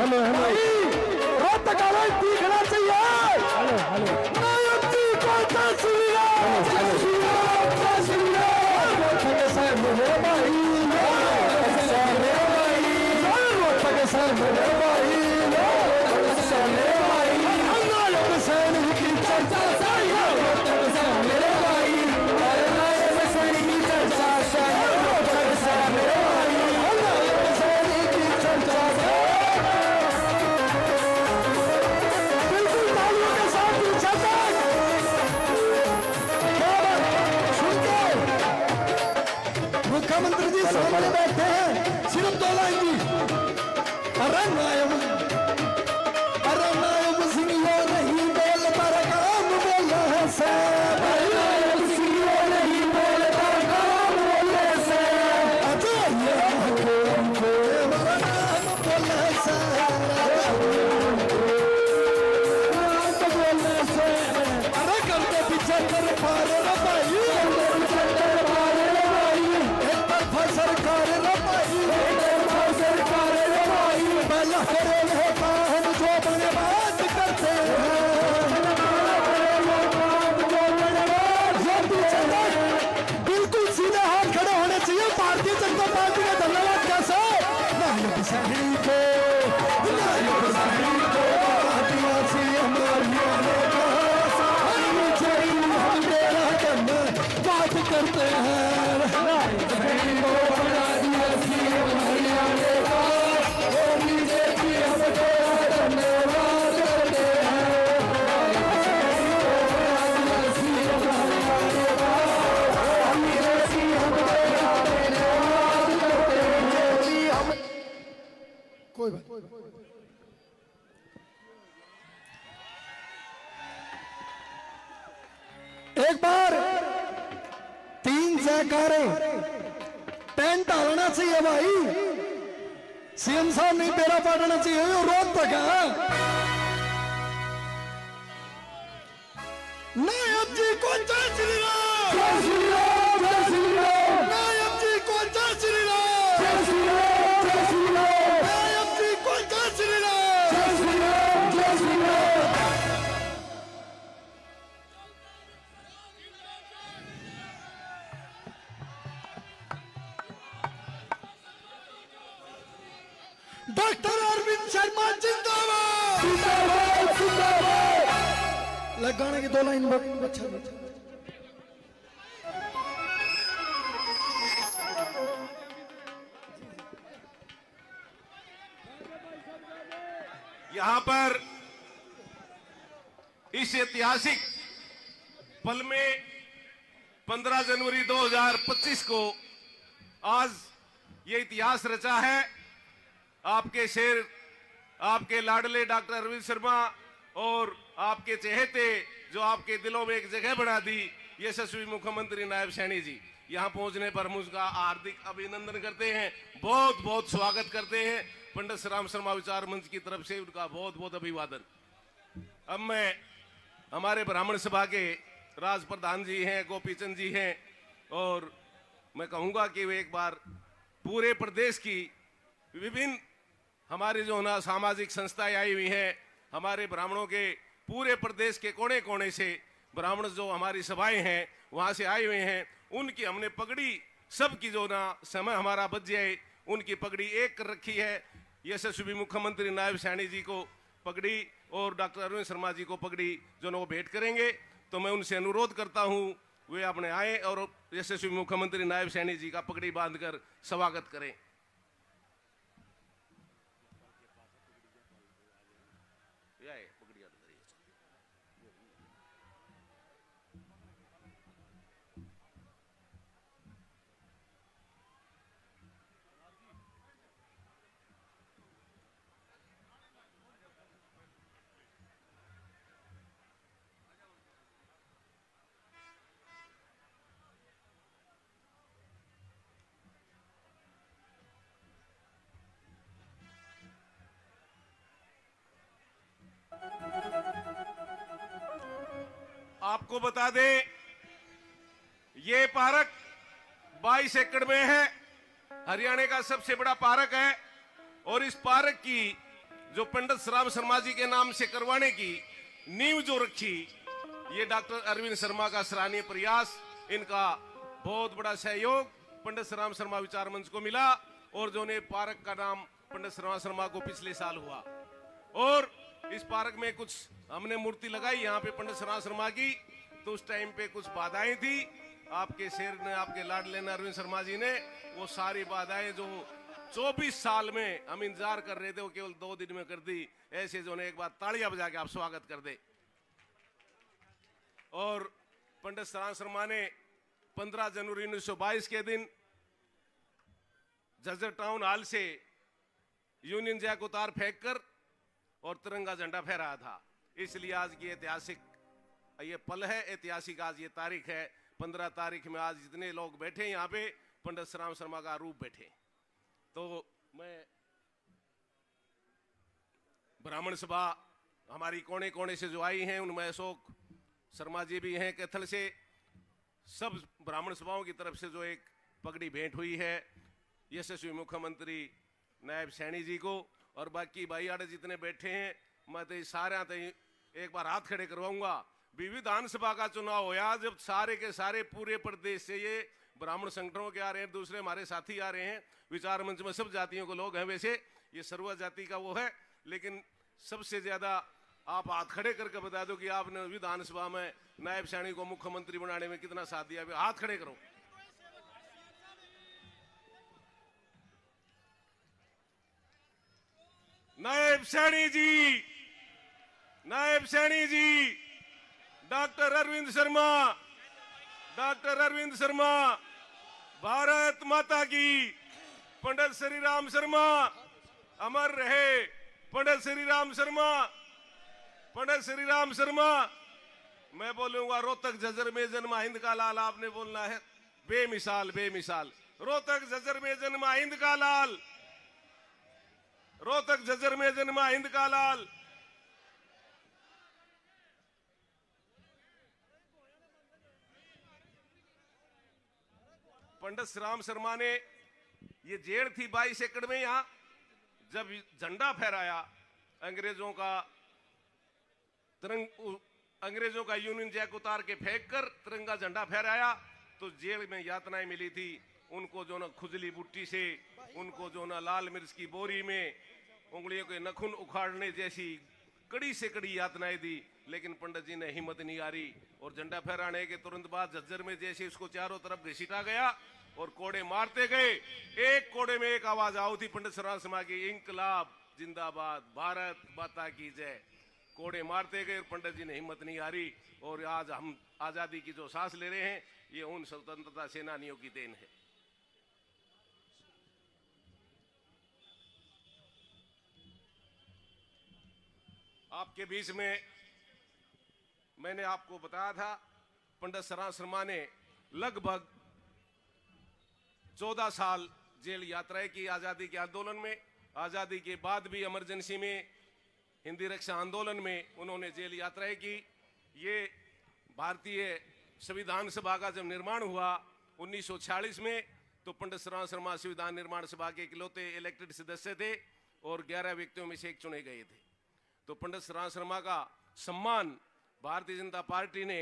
Hello Rohtak आवाज दिखना चाहिए। नायक जी को जय श्री राम, जय श्री राम, जय श्री राम। रोहतक से मेरे भाई, रोहतक से मेरे भाई, रोहतक से मेरे भाई, रोहतक से मेरे भाई। नायक सैन की चर्चा सही, रोहतक से मेरे भाई, नायक सैन की चर्चा सही, रोहतक से मेरे भाई, नायक सैन की चर्चा सही। बिल्कुल तालियों के साथ पीछे तक क्या बात सुनते। मुख्यमंत्री जी सामने बैठे हैं, सिर्फ 2 लाइन जी। अरे नायब सिंह वो नहीं बोल पर काम बोला है से, नायब सिंह वो नहीं बोल पर काम बोले से, अजय नाम बोले से, बोले से। अरे करते पीछे कर पारे रे भाई, एक तरफा सरकार रे भाई, एक तरफा सरकार रे भाई। पहला करेल होता हम जो बने बात करते हैं, बिल्कुल सीधे हाथ खड़े होने चाहिए। भारतीय जनता पार्टी का धन्यवाद कैसे नायक सैनी को, नायक सैनी को आदिवासी हमारी हम तेरा करना बात करते हैं। नायक सैनी को आदिवासी हमारी बीजेपी हम तेरा धन्यवाद करते हैं। नायक सैनी को आदिवासी हमारी हम तेरा धन्यवाद करते हैं। कोई बात एक बार 3 जयकारे पेन डालना चाहिए भाई। सीएम साहब नहीं तेरा पढ़ना चाहिए, रोहतक है। नायब जी को जय श्री राम, जय श्री राम, जय श्री राम। नायब जी को जय श्री राम, जय श्री राम, जय श्री राम। नायब जी को जय श्री राम, जय श्री राम, जय श्री राम। डॉक्टर अरविंद शर्मा जिंदाबाद, जिंदाबाद, जिंदाबाद। लगाने की 2 लाइन अच्छा। यहां पर इस ऐतिहासिक पल में 15 जनवरी 2025 को आज ये इतिहास रचा है। आपके शेर, आपके लाडले डॉक्टर अरविंद शर्मा और आपके चहेते जो आपके दिलों में एक जगह बना दी, यशस्वी मुख्यमंत्री नायब सैनी जी यहां पहुंचने पर हम उसका हार्दिक अभिनंदन करते हैं, बहुत बहुत स्वागत करते हैं। पंडित श्री राम शर्मा विचार मंच की तरफ से उनका बहुत बहुत अभिवादन। अब मैं हमारे ब्राह्मण सभा के राज प्रधान जी हैं, गोपीचंद जी हैं, और मैं कहूंगा कि वे एक बार पूरे प्रदेश की विभिन्न हमारी जो ना सामाजिक संस्थाएं आई हुई हैं, हमारे ब्राह्मणों के पूरे प्रदेश के कोने कोने से ब्राह्मण जो हमारी सभाएं हैं वहां से आए हुए हैं, उनकी हमने पगड़ी सबकी जो ना समय हमारा बच जाए उनकी पगड़ी एक कर रखी है। यशस्वी मुख्यमंत्री नायब सैनी जी को पगड़ी और डॉक्टर अरविंद शर्मा जी को पगड़ी जो ना वो भेंट करेंगे, तो मैं उनसे अनुरोध करता हूं वे अपने आए और यशस्वी मुख्यमंत्री नायब सैनी जी का पगड़ी बांधकर स्वागत करें। आपको बता दें ये पार्क 22 एकड़ में है, हरियाणा का सबसे बड़ा पार्क है और इस पार्क की जो पंडित श्रीराम शर्मा जी के नाम से करवाने की नींव जो रखी, ये डॉक्टर अरविंद शर्मा का सराहनीय प्रयास, इनका बहुत बड़ा सहयोग पंडित श्रीराम शर्मा विचार मंच को मिला। और जो ने पार्क का नाम पंडित श्रीराम शर्मा को पिछले साल हुआ, और इस पार्क में कुछ हमने मूर्ति लगाई यहाँ पे पंडित श्रीराम शर्मा की, तो उस टाइम पे कुछ बाधाएं थी। आपके शेर ने, आपके लाडले ने, अरविंद शर्मा जी ने वो सारी बाधाएं जो 24 साल में हम इंतजार कर रहे थे, वो केवल 2 दिन में कर दी। ऐसे जो ने एक बार तालियां बजा के आप स्वागत कर दे। और पंडित श्रीराम शर्मा ने 15 जनवरी 1922 के दिन झज्जर टाउन हॉल से यूनियन जैक उतार फेंककर और तिरंगा झंडा फहराया था। इसलिए आज की ऐतिहासिक ये पल है, ऐतिहासिक आज ये तारीख है। 15 तारीख में आज जितने लोग बैठे यहाँ पे, पंडित श्रीराम शर्मा का रूप बैठे। तो मैं ब्राह्मण सभा हमारी कोने कोने से जो आई हैं, उनमें अशोक शर्मा जी भी हैं कैथल से। सब ब्राह्मण सभाओं की तरफ से जो एक पगड़ी भेंट हुई है यशस्वी मुख्यमंत्री नायब सैनी जी को, और बाकी भाई आड़े जितने बैठे हैं, मैं तो सारे एक बार हाथ खड़े करवाऊंगा। विधानसभा का चुनाव होया, जब सारे के सारे पूरे प्रदेश से ये ब्राह्मण संगठनों के आ रहे हैं, दूसरे हमारे साथी आ रहे हैं, विचार मंच में सब जातियों के लोग हैं। वैसे ये सर्व जाति का वो है, लेकिन सबसे ज्यादा आप हाथ खड़े करके बता दो कि आपने विधानसभा में नायब सैनी को मुख्यमंत्री बनाने में कितना साथ दिया। हाथ खड़े करो। नायब सैनी जी, नायब सैनी जी, डॉक्टर अरविंद शर्मा, डॉक्टर अरविंद शर्मा, भारत माता की। पंडित श्रीराम शर्मा अमर रहे। पंडित श्रीराम शर्मा, पंडित श्रीराम शर्मा। मैं बोलूंगा रोहतक झज्जर में जन्मा हिंद का लाल, आपने बोलना है बेमिसाल, बेमिसाल। रोहतक झज्जर में जन्मा हिंद का लाल, रोहतक झज्जर में जन्मा हिंद का लाल। पंडित श्रीराम शर्मा ने ये जेड़ थी 22 एकड़ में, यहां जब झंडा फहराया अंग्रेजों का यूनियन जैक उतार के फेंक कर तिरंगा झंडा फहराया, तो जेल में यातनाएं मिली थी उनको, जो ना खुजली बुट्टी से, उनको जो ना लाल मिर्च की बोरी में उंगलियों के नखून उखाड़ने जैसी कड़ी से कड़ी यातनाएं दी। लेकिन पंडित जी ने हिम्मत नहीं हारी, और झंडा फहराने के तुरंत बाद झज्जर में जैसे उसको चारों तरफ घसीटा गया और कोड़े मारते गए, एक कोड़े में एक आवाज आई थी पंडित श्रीराम शर्मा की, इंकलाब जिंदाबाद, भारत माता की जय। कोड़े मारते गए, पंडित जी ने हिम्मत नहीं हारी, और आज हम आजादी की जो सांस ले रहे हैं, ये उन स्वतंत्रता सेनानियों की देन है। आपके बीच में मैंने आपको बताया था, पंडित श्रीराम शर्मा ने लगभग 14 साल जेल यात्राएं की आजादी के आंदोलन में। आजादी के बाद भी इमरजेंसी में, हिंदी रक्षा आंदोलन में उन्होंने जेल यात्राएं की। ये भारतीय संविधान सभा का जब निर्माण हुआ 1946 में, तो पंडित श्रीराम शर्मा संविधान निर्माण सभा के इकलौते इलेक्टेड सदस्य थे और 11 व्यक्तियों में से एक चुने गए थे। तो पंडित श्रीराम शर्मा का सम्मान भारतीय जनता पार्टी ने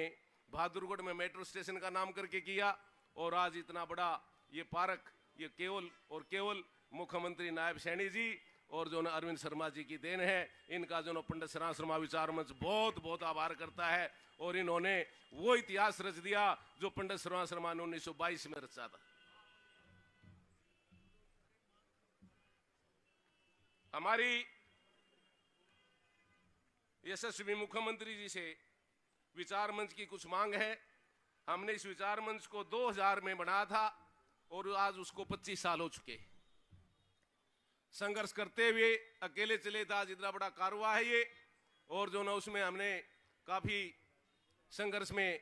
बहादुरगढ़ में मेट्रो स्टेशन का नाम करके किया, और आज इतना बड़ा ये पार्क, ये केवल और केवल मुख्यमंत्री नायब सैनी जी और जो ना अरविंद शर्मा जी की देन है। इनका जो ना पंडित श्रीराम शर्मा विचार मंच बहुत बहुत आभार करता है, और इन्होंने वो इतिहास रच दिया जो पंडित श्रीराम शर्मा ने 1922 में रचा था। हमारी यशस्वी मुख्यमंत्री जी से विचार मंच की कुछ मांग है। हमने इस विचार मंच को 2000 में बनाया था, और आज उसको 25 साल हो चुके। संघर्ष करते हुए अकेले चले था, जितना बड़ा कारवा है ये, और जो ना उसमें हमने काफी संघर्ष में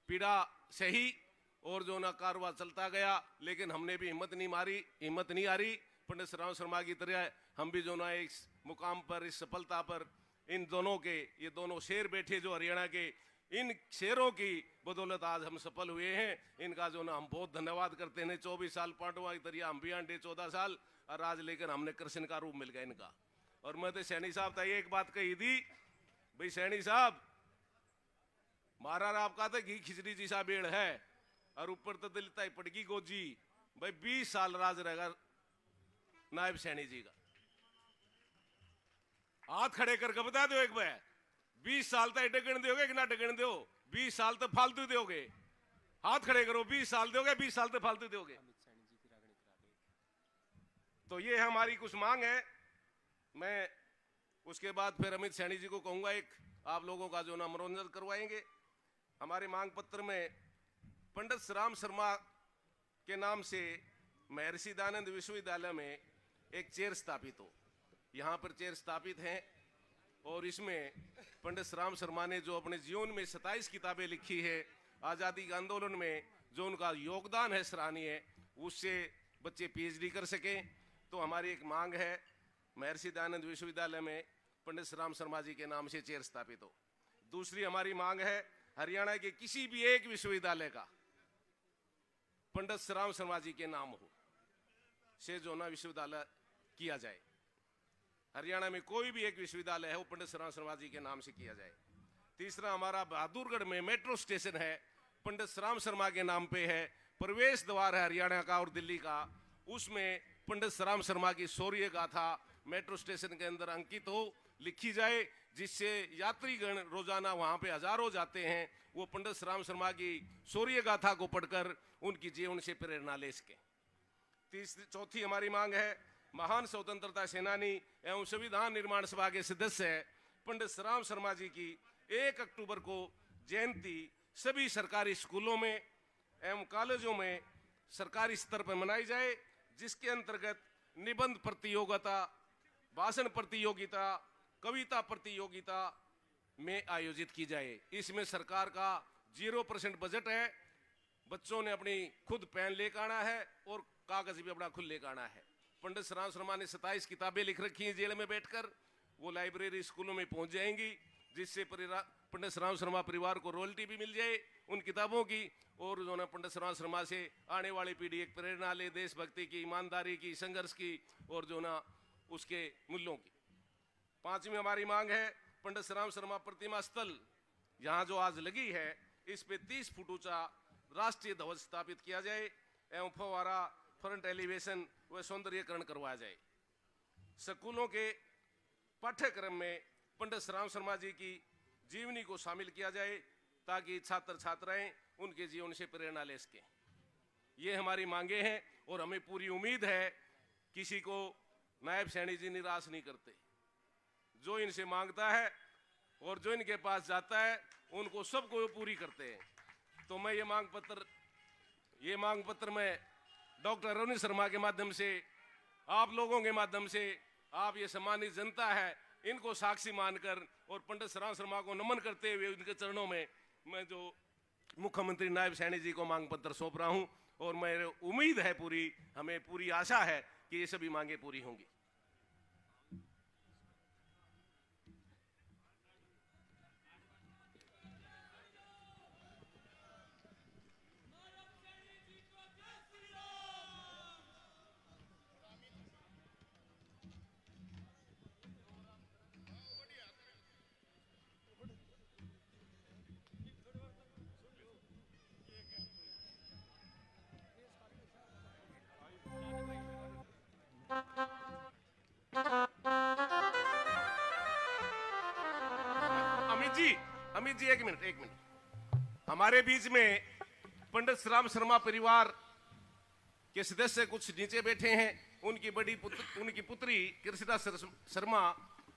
पीड़ा सही, और जो ना कारवा चलता गया, लेकिन हमने भी हिम्मत नहीं हारी। पंडित श्रीराम शर्मा की तरह हम भी जो ना इस मुकाम पर, इस सफलता पर, इन दोनों के, ये दोनों शेर बैठे जो हरियाणा के, इन शेरों की बदौलत आज हम सफल हुए हैं। इनका जो ना हम बहुत धन्यवाद करते हैं। 24 साल पांडवा की तरह हम भी आंटे 14 साल, और आज लेकर हमने कृष्ण का रूप मिल गया इनका। और मैं तो सैनी साहब था एक बात कही थी, भाई सैनी साहब महाराज आपका तो घी खिचड़ी जैसा बेड़ है और ऊपर तो दलिता ही पड़गी गोजी। भाई 20 साल राज रहेगा नायब सैनी जी का। हाथ खड़े करके बता दो एक बार, 20 साल तक डगन दोगे कि ना डगन दो? 20 साल तक फालतू दोगे? हाथ खड़े करो, 20 साल दोगे? 20 साल तक फालतू दोगे? तो ये हमारी कुछ मांग है। मैं उसके बाद फिर अमित सैनी जी को कहूंगा एक आप लोगों का जो ना मनोरंजन करवाएंगे। हमारे मांग पत्र में पंडित श्री राम शर्मा के नाम से महर्षि दयानंद विश्वविद्यालय में एक चेयर स्थापित हो। यहाँ पर चेयर स्थापित हैं और इसमें पंडित श्री राम शर्मा ने जो अपने जीवन में 27 किताबें लिखी है, आज़ादी के आंदोलन में जो उनका योगदान है सराहनीय, उससे बच्चे पीएचडी कर सकें। तो हमारी एक मांग है महर्षि दयानंद विश्वविद्यालय में पंडित श्री राम शर्मा जी के नाम से चेयर स्थापित हो। दूसरी हमारी मांग है हरियाणा के किसी भी एक विश्वविद्यालय का पंडित श्री राम शर्मा जी के नाम हो से जो ना विश्वविद्यालय किया जाए। हरियाणा में कोई भी एक विश्वविद्यालय है वो पंडित श्री राम शर्मा जी के नाम से किया जाए। तीसरा हमारा बहादुरगढ़ में मेट्रो स्टेशन है, पंडित श्री राम शर्मा के नाम पे है। प्रवेश द्वार है हरियाणा का और दिल्ली का, उसमें पंडित श्री राम शर्मा की शौर्य गाथा मेट्रो स्टेशन के अंदर अंकित हो, लिखी जाए, जिससे यात्रीगण रोजाना वहां पे हजारों जाते हैं, वो पंडित श्री राम शर्मा की शौर्य गाथा को पढ़कर उनकी जीवन से प्रेरणा ले सके। चौथी हमारी मांग है महान स्वतंत्रता सेनानी एवं संविधान निर्माण सभा के सदस्य पंडित श्री राम शर्मा जी की 1 अक्टूबर को जयंती सभी सरकारी स्कूलों में एवं कॉलेजों में सरकारी स्तर पर मनाई जाए, जिसके अंतर्गत निबंध प्रतियोगिता, भाषण प्रतियोगिता, कविता प्रतियोगिता में आयोजित की जाए। इसमें सरकार का 0% बजट है, बच्चों ने अपनी खुद पेन लेकर आना है और कागज भी अपना खुद लेकर आना है। पंडित श्री राम शर्मा ने 27 किताबें लिख रखी हैं जेल में बैठकर, वो लाइब्रेरी स्कूलों में पहुंच जाएंगी, जिससे पंडित श्री राम शर्मा परिवार को रॉयल्टी भी मिल जाए उन किताबों की, और जो ना पंडित श्री राम शर्मा से आने वाली पीढ़ी एक प्रेरणा ले देशभक्ति की, ईमानदारी की, संघर्ष की और जो ना उसके मूल्यों की। पांचवी हमारी मांग है पंडित श्री राम शर्मा प्रतिमा स्थल यहाँ जो आज लगी है, इस पे 30 फुट ऊंचा राष्ट्रीय ध्वज स्थापित किया जाए एवं फव्वारा, फ्रंट एलिवेशन व सौंदर्यकरण करवाया जाए। स्कूलों के पाठ्यक्रम में पंडित श्री राम शर्मा जी की जीवनी को शामिल किया जाए, ताकि छात्र छात्राएं उनके जीवन से प्रेरणा ले सकें। ये हमारी मांगे हैं और हमें पूरी उम्मीद है किसी को नायब सैनी जी निराश नहीं करते। जो इनसे मांगता है और जो इनके पास जाता है उनको सबको पूरी करते हैं। तो मैं ये मांग पत्र मैं डॉक्टर अरुण शर्मा के माध्यम से, आप लोगों के माध्यम से, आप ये सम्मानित जनता है, इनको साक्षी मानकर और पंडित श्री राम शर्मा को नमन करते हुए उनके चरणों में मैं जो मुख्यमंत्री नायब सैनी जी को मांग पत्र सौंप रहा हूं, और मेरे उम्मीद है पूरी, हमें पूरी आशा है कि ये सभी मांगे पूरी होंगी। अमित जी एक मिनट। हमारे बीच में पंडित श्री राम शर्मा परिवार के सदस्य कुछ नीचे बैठे हैं। उनकी उनकी पुत्री कृष्णा शर्मा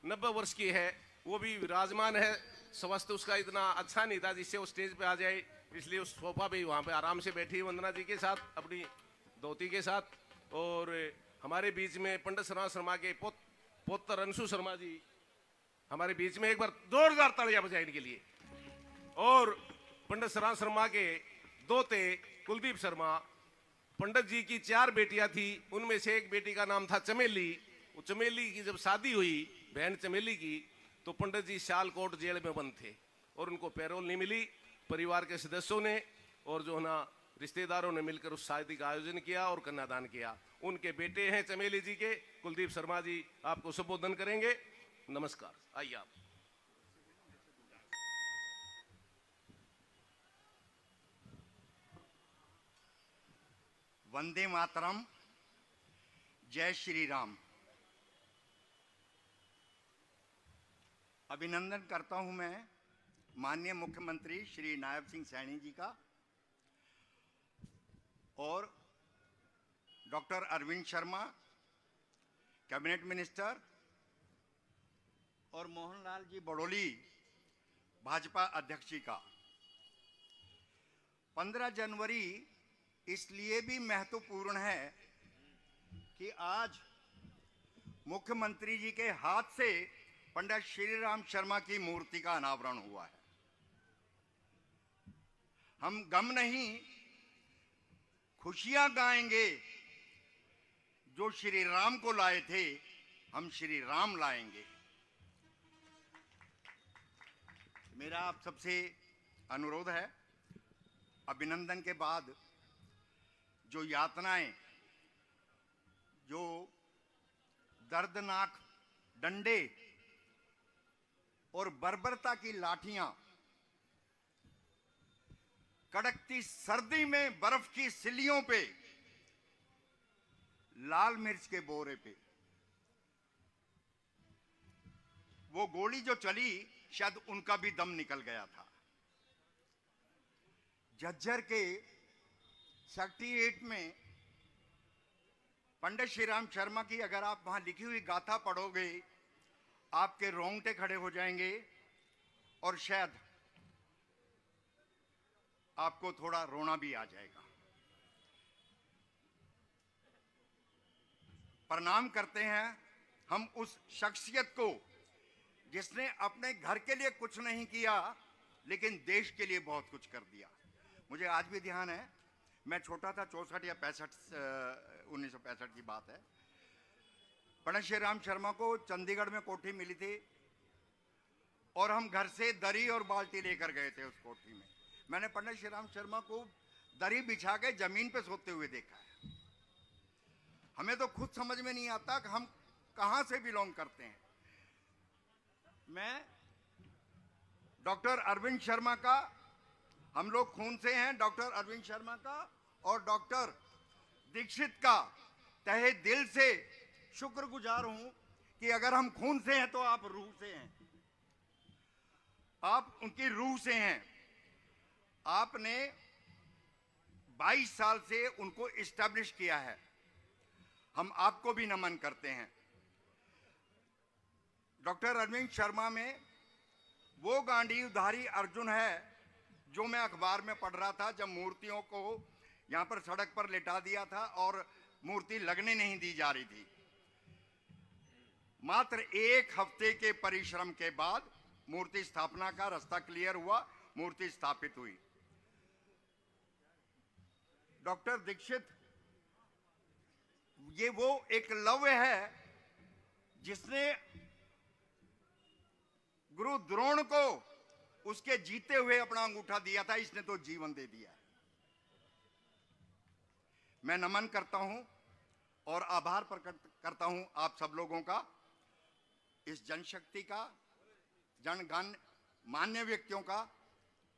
90 वर्ष की है, वो भी विराजमान है। स्वास्थ्य उसका इतना अच्छा नहीं था जिससे वो स्टेज पे आ जाए, इसलिए उस सोफा पे वहां पे आराम से बैठी वंदना जी के साथ, अपनी धोती के साथ। और हमारे बीच में पंडित श्री राम शर्मा के पौत्र अंशु शर्मा जी हमारे बीच में, एक बार जोरदार तालियां बजाएं इनके लिए। और पंडित श्री राम शर्मा के दोते कुलदीप शर्मा, पंडित जी की 4 बेटियां थी, उनमें से एक बेटी का नाम था चमेली। वो चमेली की जब शादी हुई, बहन चमेली की, तो पंडित जी सियालकोट जेल में बंद थे और उनको पैरोल नहीं मिली। परिवार के सदस्यों ने और जो ना रिश्तेदारों ने मिलकर उस शादी का आयोजन किया और कन्यादान किया। उनके बेटे हैं चमेली जी के, कुलदीप शर्मा जी आपको संबोधन करेंगे। नमस्कार, आइए आप। वंदे मातरम, जय श्री राम। अभिनंदन करता हूं मैं माननीय मुख्यमंत्री श्री नायब सिंह सैनी जी का और doctor Arvind Sharma cabinet minister और मोहनलाल जी बड़ोली भाजपा अध्यक्ष जी का। 15 जनवरी इसलिए भी महत्वपूर्ण है कि आज मुख्यमंत्री जी के हाथ से पंडित श्री राम शर्मा की मूर्ति का अनावरण हुआ है। हम गम नहीं, खुशियां गाएंगे। जो श्री राम को लाए थे, हम श्री राम लाएंगे। मेरा आप सबसे अनुरोध है, अभिनंदन के बाद जो यातनाएं, जो दर्दनाक डंडे और बर्बरता की लाठियां, कड़कती सर्दी में बर्फ की सिल्लियों पे, लाल मिर्च के बोरे पे, वो गोली जो चली, शायद उनका भी दम निकल गया था। झज्जर के सेक्टर 8 में पंडित श्री राम शर्मा की अगर आप वहां लिखी हुई गाथा पढ़ोगे, आपके रोंगटे खड़े हो जाएंगे और शायद आपको थोड़ा रोना भी आ जाएगा। प्रणाम करते हैं हम उस शख्सियत को जिसने अपने घर के लिए कुछ नहीं किया, लेकिन देश के लिए बहुत कुछ कर दिया। मुझे आज भी ध्यान है, मैं छोटा था, 64 या 1965 की बात है। पंडित श्री राम शर्मा को चंडीगढ़ में कोठी मिली थी और हम घर से दरी और बाल्टी लेकर गए थे उस कोठी में। मैंने पंडित श्री राम शर्मा को दरी बिछा के जमीन पे सोते हुए देखा है। हमें तो खुद समझ में नहीं आता कि हम कहां से बिलोंग करते हैं। मैं डॉक्टर अरविंद शर्मा का, हम लोग खून से हैं, डॉक्टर अरविंद शर्मा का और डॉक्टर दीक्षित का तहे दिल से शुक्रगुजार हूं कि अगर हम खून से हैं तो आप रूह से हैं, आप उनकी रूह से हैं। आपने 22 साल से उनको इस्टेब्लिश किया है। हम आपको भी नमन करते हैं। डॉक्टर अरविंद शर्मा में वो गांडीवधारी अर्जुन है जो मैं अखबार में पढ़ रहा था, जब मूर्तियों को यहां पर सड़क पर लिटा दिया था और मूर्ति लगने नहीं दी जा रही थी। मात्र 1 हफ्ते के परिश्रम के बाद मूर्ति स्थापना का रास्ता क्लियर हुआ, मूर्ति स्थापित हुई। डॉक्टर दीक्षित, ये वो एकलव्य है जिसने गुरु द्रोण को उसके जीते हुए अपना अंगूठा दिया था। इसने तो जीवन दे दिया है। मैं नमन करता हूं और आभार प्रकट करता हूं आप सब लोगों का, इस जनशक्ति का, जनगण मान्य व्यक्तियों का।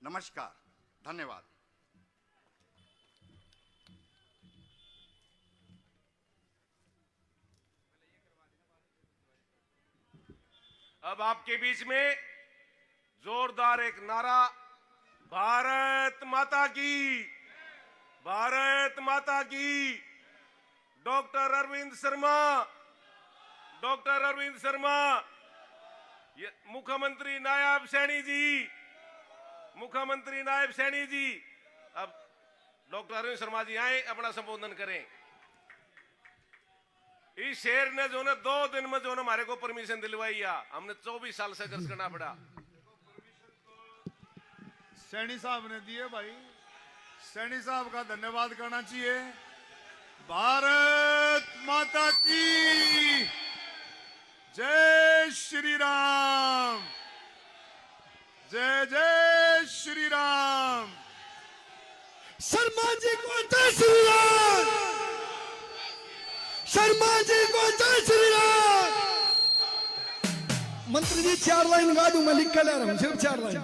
नमस्कार, धन्यवाद। अब आपके बीच में जोरदार एक नारा, भारत माता की, भारत माता की। डॉक्टर अरविंद शर्मा, डॉक्टर अरविंद शर्मा, मुख्यमंत्री नायब सैनी जी, मुख्यमंत्री नायब सैनी जी। अब डॉक्टर अरविंद शर्मा जी आए, अपना संबोधन करें। इस शेर ने जो 2 दिन में जो हमारे को परमिशन दिलवाई, हमने 24 साल से संघर्ष करना पड़ा। सैनी साहब ने दिए भाई, सैनी साहब का धन्यवाद करना चाहिए। भारत माता की जय श्री राम, जय जय श्री राम। शर्मा जी को जय श्री राम, शर्मा जी को जय श्री राम। मंत्री जी 4 लाइन गा दूं, मैं लिख कर ला रहा हूं, सिर्फ 4 लाइन।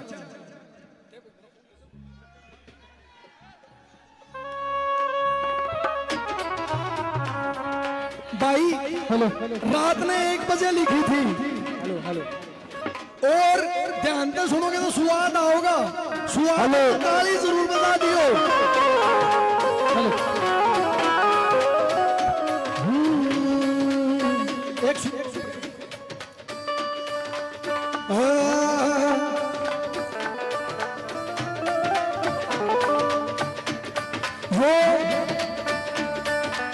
भाई हेलो, रात ने 1 बजे लिखी थी। हेलो हेलो, और ध्यान से सुनोगे तो स्वाद आओगा। स्वाद ताली जरूर बता दियो। हेलो, एक वो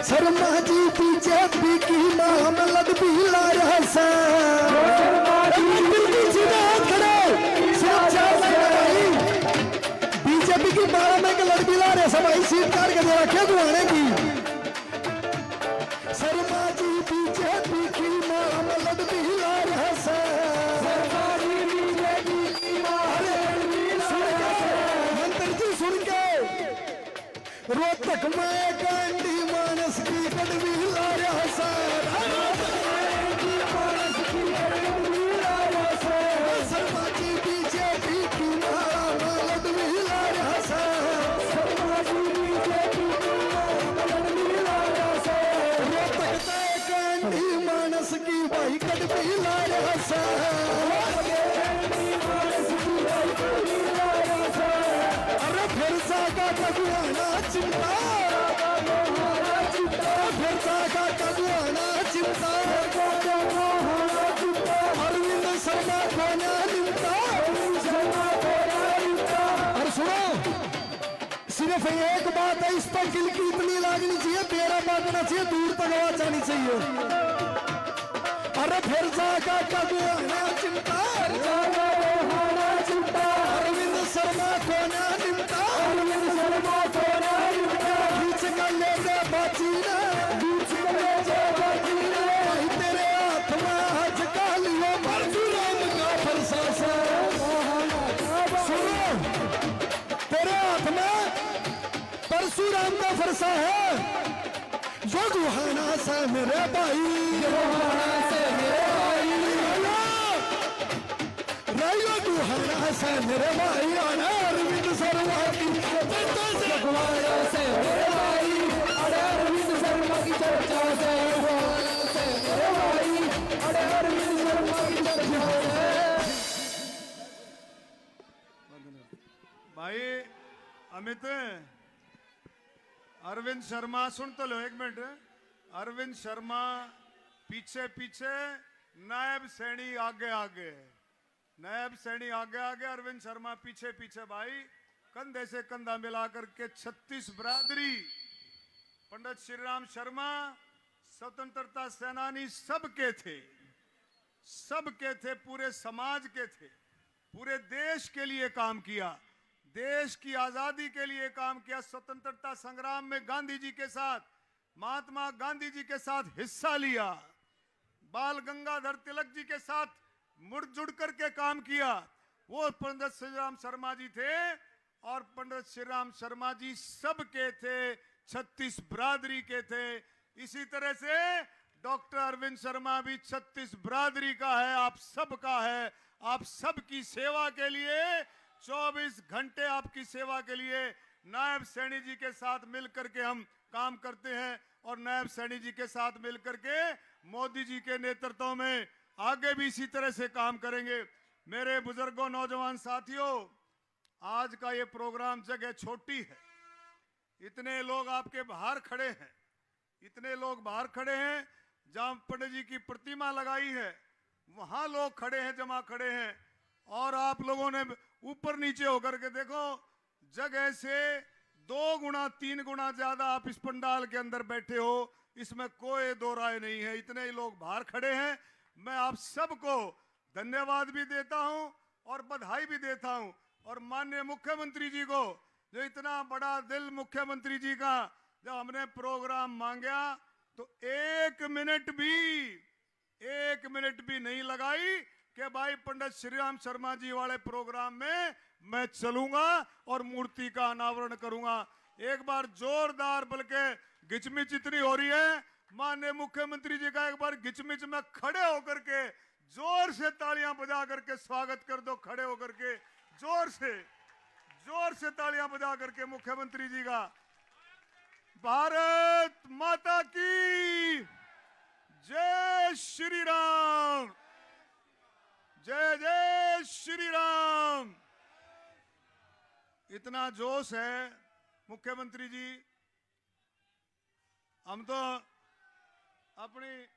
शर्मा जी बीजेपी की मामलत भी ला रहा सा। बीजेपी की 12 में के लड़की ला रहे सब सीट काट के दे रखे गुआने की। शर्मा जी बीजेपी की मामलत भी ला रहा सा। मंत्री जी सुन के रोहतक में गांधी मानस की कड़वी ला रहा सा। शर्मा जी बीजेपी की मामलत भी ला रहा सा। रोहतक में गांधी मानस की भाई कड़वी ला रहा सा। अरे फिर साका कगुआना चिंता, फिर साका कगुआना चिंता। अरविंद शर्मा को ना निमता। और सुनो, सिर्फ एक बात है, इस पर किल की इतनी लागनी चाहिए, बेड़ा बांधना चाहिए, दूर तक आवाज आनी चाहिए। अरे फिर साका कगुआना चिंता, अरविंद शर्मा को ना निमता। बीच का ले जा बाची ना, भाई तेरे हाथ में हज का लियो परशुराम का फरसा सा। सुनो, तेरे हाथ में परशुराम का फरसा है। जो गुहाना सा मेरे भाई, रायो गुहाना सा मेरे भाई। आना अरविंद शर्मा की चर्चा से, गुहाना से मेरे भाई। अरे अरविंद शर्मा की चर्चा से, गुहाना से मेरे भाई। अरे अरविंद शर्मा की चर्चा से। भाई अमित, अरविंद शर्मा सुन तो लो 1 मिनट। अरविंद शर्मा पीछे पीछे, नायब सैनी आगे आगे, नायब सैनी आगे आगे, अरविंद शर्मा पीछे पीछे। भाई कंधे से कंधा मिलाकर के 36 बरादरी, पंडित श्री राम शर्मा स्वतंत्रता सेनानी सबके थे, सबके थे, पूरे समाज के थे, पूरे देश के लिए काम किया, देश की आजादी के लिए काम किया। स्वतंत्रता संग्राम में गांधी जी के साथ, महात्मा गांधी जी के साथ हिस्सा लिया, बाल गंगाधर तिलक जी के साथ मुड़जुड़ करके काम किया। वो पंडित श्री राम शर्मा जी थे, और पंडित श्री राम शर्मा जी सबके थे, 36 बरादरी के थे। इसी तरह से डॉक्टर अरविंद शर्मा भी 36 बरादरी का है, आप सबका है। आप सबकी सेवा के लिए 24 घंटे आपकी सेवा के लिए नायब सैनी जी के साथ मिलकर के हम काम करते हैं, और नायब सैनी जी के साथ मिलकर के मोदी जी के नेतृत्व में आगे भी इसी तरह से काम करेंगे। मेरे बुजुर्गों, नौजवान साथियों, आज का ये प्रोग्राम जगह छोटी है, इतने लोग आपके बाहर खड़े हैं, इतने लोग बाहर खड़े हैं। जहां पंडित जी की प्रतिमा लगाई है वहां लोग खड़े हैं, जमा खड़े हैं, और आप लोगों ने ऊपर नीचे होकर के देखो, जगह से 2 गुना 3 गुना ज्यादा आप इस पंडाल के अंदर बैठे हो, इसमें कोई दो राय नहीं है। इतने ही लोग बाहर खड़े हैं। मैं आप सबको धन्यवाद भी देता हूं और बधाई भी देता हूं, और माननीय मुख्यमंत्री जी को, जो इतना बड़ा दिल मुख्यमंत्री जी का, जब हमने प्रोग्राम मांगा तो 1 मिनट भी नहीं लगाई कि भाई पंडित श्री राम शर्मा जी वाले प्रोग्राम में मैं चलूंगा और मूर्ति का अनावरण करूंगा। एक बार जोरदार, बल्कि घिचमिच इतनी हो रही है, माननीय मुख्यमंत्री जी का एक बार घिचमिच में खड़े होकर के जोर से तालियां बजा करके स्वागत कर दो। खड़े होकर के जोर से तालियां बजा करके मुख्यमंत्री जी का। भारत माता की जय श्री राम, जय जय श्री राम। इतना जोश है मुख्यमंत्री जी, हम तो अपनी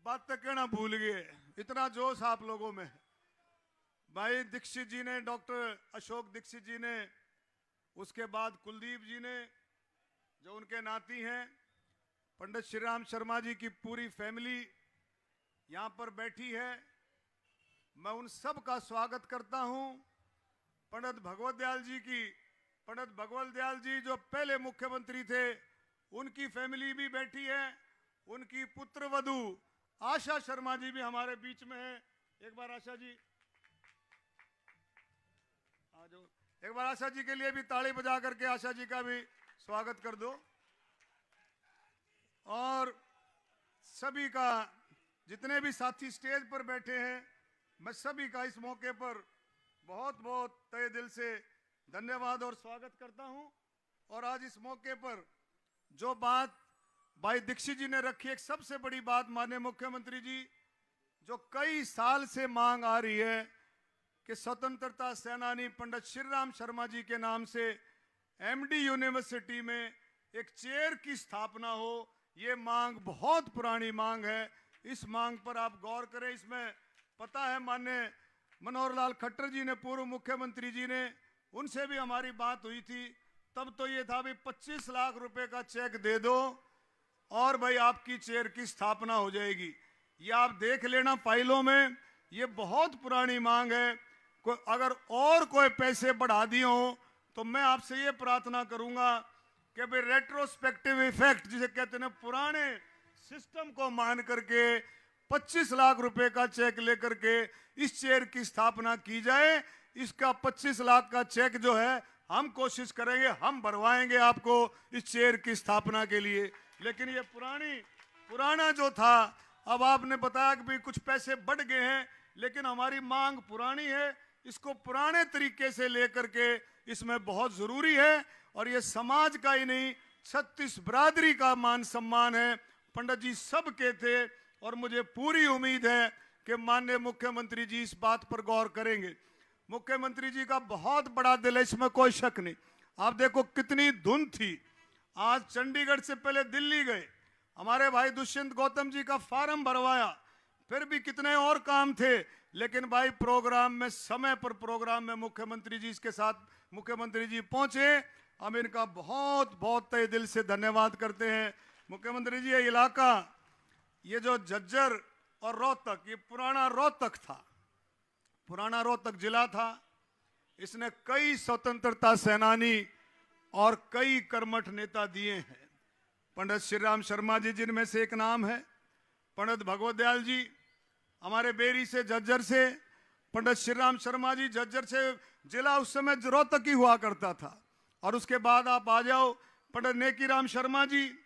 बात तक कहना भूल गए, इतना जोश आप लोगों में है। भाई दीक्षित जी ने, डॉक्टर अशोक दीक्षित जी ने, उसके बाद कुलदीप जी ने, जो उनके नाती हैं, पंडित श्री राम शर्मा जी की पूरी फैमिली यहां पर बैठी है। मैं उन सब का स्वागत करता हूं। पंडित भगवत दयाल जी जो पहले मुख्यमंत्री थे, उनकी फैमिली भी बैठी है। उनकी पुत्र वधू आशा शर्मा जी भी हमारे बीच में है। एक बार आशा जी आ जाओ, एक बार आशा जी के लिए भी ताली बजा करके आशा जी का भी स्वागत कर दो। और सभी का, जितने भी साथी स्टेज पर बैठे हैं, मैं सभी का इस मौके पर बहुत बहुत तहे दिल से धन्यवाद और स्वागत करता हूं। और आज इस मौके पर जो बात भाई दीक्षित जी ने रखी, एक सबसे बड़ी बात माननीय मुख्यमंत्री जी, जो कई साल से मांग आ रही है कि स्वतंत्रता सेनानी पंडित श्री राम शर्मा जी के नाम से एमडी यूनिवर्सिटी में एक चेयर की स्थापना हो। ये मांग बहुत पुरानी मांग है, इस मांग पर आप गौर करें। इसमें पता है माननीय मनोहर लाल खट्टर जी ने, पूर्व मुख्यमंत्री जी ने, उनसे भी हमारी बात हुई थी। तब तो ये था भी 25 लाख रुपए का चेक दे दो और भाई आपकी चेयर की स्थापना हो जाएगी। ये आप देख लेना फाइलों में, ये बहुत पुरानी मांग है। अगर और कोई पैसे बढ़ा दिए हो तो मैं आपसे ये प्रार्थना करूंगा कि भाई रेट्रोस्पेक्टिव इफेक्ट जिसे कहते हैं, पुराने सिस्टम को मान करके 25 लाख रुपए का चेक लेकर के इस चेयर की स्थापना की जाए। इसका 25 लाख का चेक जो है हम कोशिश करेंगे, हम भरवाएंगे आपको इस चेयर की स्थापना के लिए। लेकिन ये पुराना जो था, अब आपने बताया कि भी कुछ पैसे बढ़ गए हैं, लेकिन हमारी मांग पुरानी है। इसको पुराने तरीके से लेकर के इसमें बहुत जरूरी है। और ये समाज का ही नहीं, 36 बिरादरी का मान सम्मान है। पंडित जी सब के थे और मुझे पूरी उम्मीद है कि माननीय मुख्यमंत्री जी इस बात पर गौर करेंगे। मुख्यमंत्री जी का बहुत बड़ा दिल है, इसमें कोई शक नहीं। आप देखो कितनी धुंध थी। आज चंडीगढ़ से पहले दिल्ली गए, हमारे भाई दुष्यंत गौतम जी का फार्म भरवाया, फिर भी कितने और काम थे। लेकिन भाई प्रोग्राम में, समय पर प्रोग्राम में मुख्यमंत्री जी के साथ मुख्यमंत्री जी पहुंचे। हम इनका बहुत बहुत तहे दिल से धन्यवाद करते हैं। मुख्यमंत्री जी, ये इलाका, ये जो झज्जर और रोहतक, ये पुराना रोहतक था, पुराना रोहतक जिला था। इसने कई स्वतंत्रता सेनानी और कई कर्मठ नेता दिए हैं। पंडित श्री राम शर्मा जी जिनमें से एक नाम है, पंडित भगवत दयाल जी हमारे बेरी से, झज्जर से, पंडित श्री राम शर्मा जी झज्जर से, जिला उस समय रोहतक ही हुआ करता था। और उसके बाद आप आ जाओ पंडित नेकीराम शर्मा जी,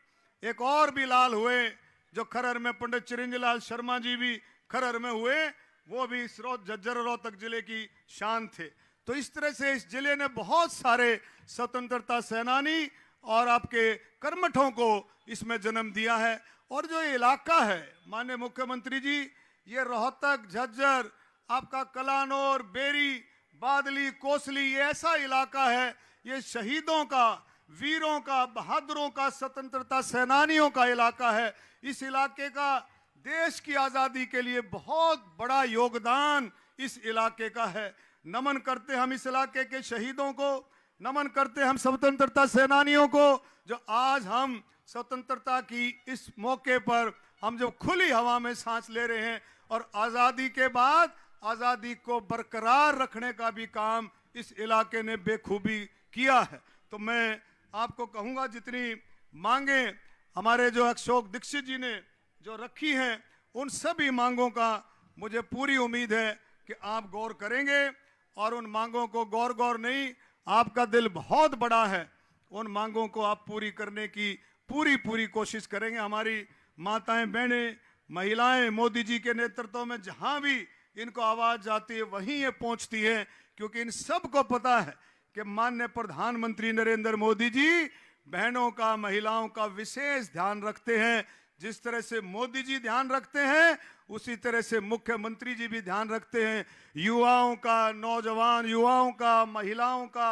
एक और भी लाल हुए जो खरर में, पंडित चिरंजीलाल शर्मा जी भी खरर में हुए, वो भी इस झज्जर रोहतक जिले की शान थे। तो इस तरह से इस जिले ने बहुत सारे स्वतंत्रता सेनानी और आपके कर्मठों को इसमें जन्म दिया है। और जो ये इलाका है माननीय मुख्यमंत्री जी, ये रोहतक, झज्जर, आपका कलानौर, बेरी, बादली, कोसली, ये ऐसा इलाका है, ये शहीदों का, वीरों का, बहादुरों का, स्वतंत्रता सेनानियों का इलाका है। इस इलाके का देश की आजादी के लिए बहुत बड़ा योगदान इस इलाके का है। नमन करते हम इस इलाके के शहीदों को, नमन करते हम स्वतंत्रता सेनानियों को, जो आज हम स्वतंत्रता की इस मौके पर हम जो खुली हवा में सांस ले रहे हैं और आजादी के बाद आजादी को बरकरार रखने का भी काम इस इलाके ने बेखूबी किया है। तो मैं आपको कहूंगा, जितनी मांगे हमारे जो अशोक दीक्षित जी ने जो रखी हैं, उन सभी मांगों का मुझे पूरी उम्मीद है कि आप गौर करेंगे। और उन मांगों को गौर नहीं, आपका दिल बहुत बड़ा है, उन मांगों को आप पूरी करने की पूरी कोशिश करेंगे। हमारी माताएं, बहनें, महिलाएं मोदी जी के नेतृत्व में जहां भी इनको आवाज जाती है वहीं ये पहुंचती है, क्योंकि इन सबको पता है कि माननीय प्रधानमंत्री नरेंद्र मोदी जी बहनों का, महिलाओं का विशेष ध्यान रखते हैं। जिस तरह से मोदी जी ध्यान रखते हैं उसी तरह से मुख्यमंत्री जी भी ध्यान रखते हैं। युवाओं का, नौजवान युवाओं का, महिलाओं का,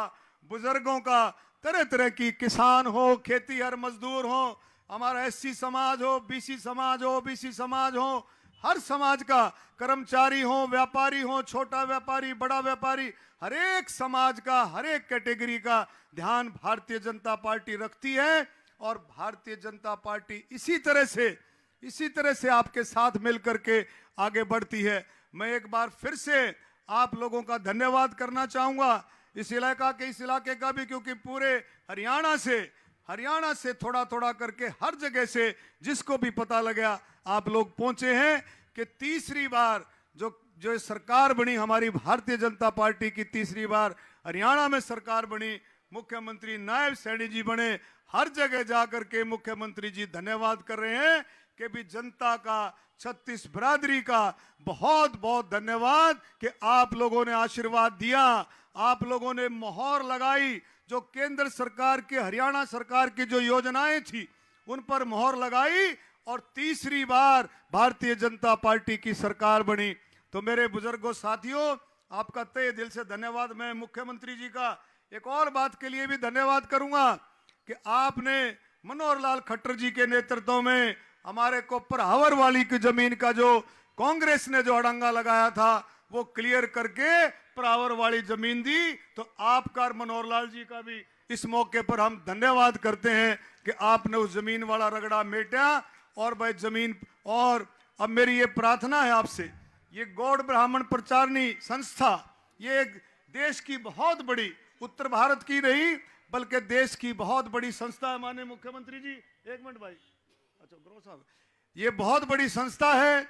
बुजुर्गों का, तरह तरह की, किसान हो, खेतीहर मजदूर हो, हमारा एससी समाज हो, बीसी समाज हो, ओबीसी समाज हो, हर समाज का, कर्मचारी हो, व्यापारी हो, छोटा व्यापारी, बड़ा व्यापारी, हर एक समाज का, हर एक कैटेगरी का ध्यान भारतीय जनता पार्टी रखती है। और भारतीय जनता पार्टी इसी तरह से आपके साथ मिलकर के आगे बढ़ती है। मैं एक बार फिर से आप लोगों का धन्यवाद करना चाहूंगा, इस इलाके का भी, क्योंकि पूरे हरियाणा से थोड़ा थोड़ा करके हर जगह से जिसको भी पता लगा आप लोग पहुंचे हैं कि तीसरी बार जो सरकार बनी, हमारी भारतीय जनता पार्टी की तीसरी बार हरियाणा में सरकार बनी, मुख्यमंत्री नायब सैनी जी बने, हर जगह जाकर के मुख्यमंत्री जी धन्यवाद कर रहे हैं कि भी जनता का, 36 बिरादरी का बहुत बहुत धन्यवाद कि आप लोगों ने आशीर्वाद दिया, आप लोगों ने मोहर लगाई, जो केंद्र सरकार की, हरियाणा सरकार की जो योजनाएं थी उन पर मोहर लगाई और तीसरी बार भारतीय जनता पार्टी की सरकार बनी। तो मेरे बुजुर्गों, साथियों, आपका तहे दिल से धन्यवाद। मैं मुख्यमंत्री जी का एक और बात के लिए भी धन्यवाद करूंगा कि आपने मनोहर लाल खट्टर जी के नेतृत्व में हमारे को परहावर वाली की जमीन का जो कांग्रेस ने जो अड़ंगा लगाया था वो क्लियर करके परहावर वाली जमीन दी। तो आपका और मनोहर लाल जी का भी इस मौके पर हम धन्यवाद करते हैं कि आपने उस जमीन वाला रगड़ा मेटा। और भाई जमीन, और अब मेरी ये प्रार्थना है आपसे, ये गौड़ ब्राह्मण प्रचारणी संस्था, ये एक देश की बहुत बड़ी, उत्तर भारत की नहीं बल्कि देश की बहुत बड़ी संस्था है। माननीय मुख्यमंत्री जी, एक मिनट भाई, अच्छा ग्रो साहब, ये बहुत बड़ी संस्था है,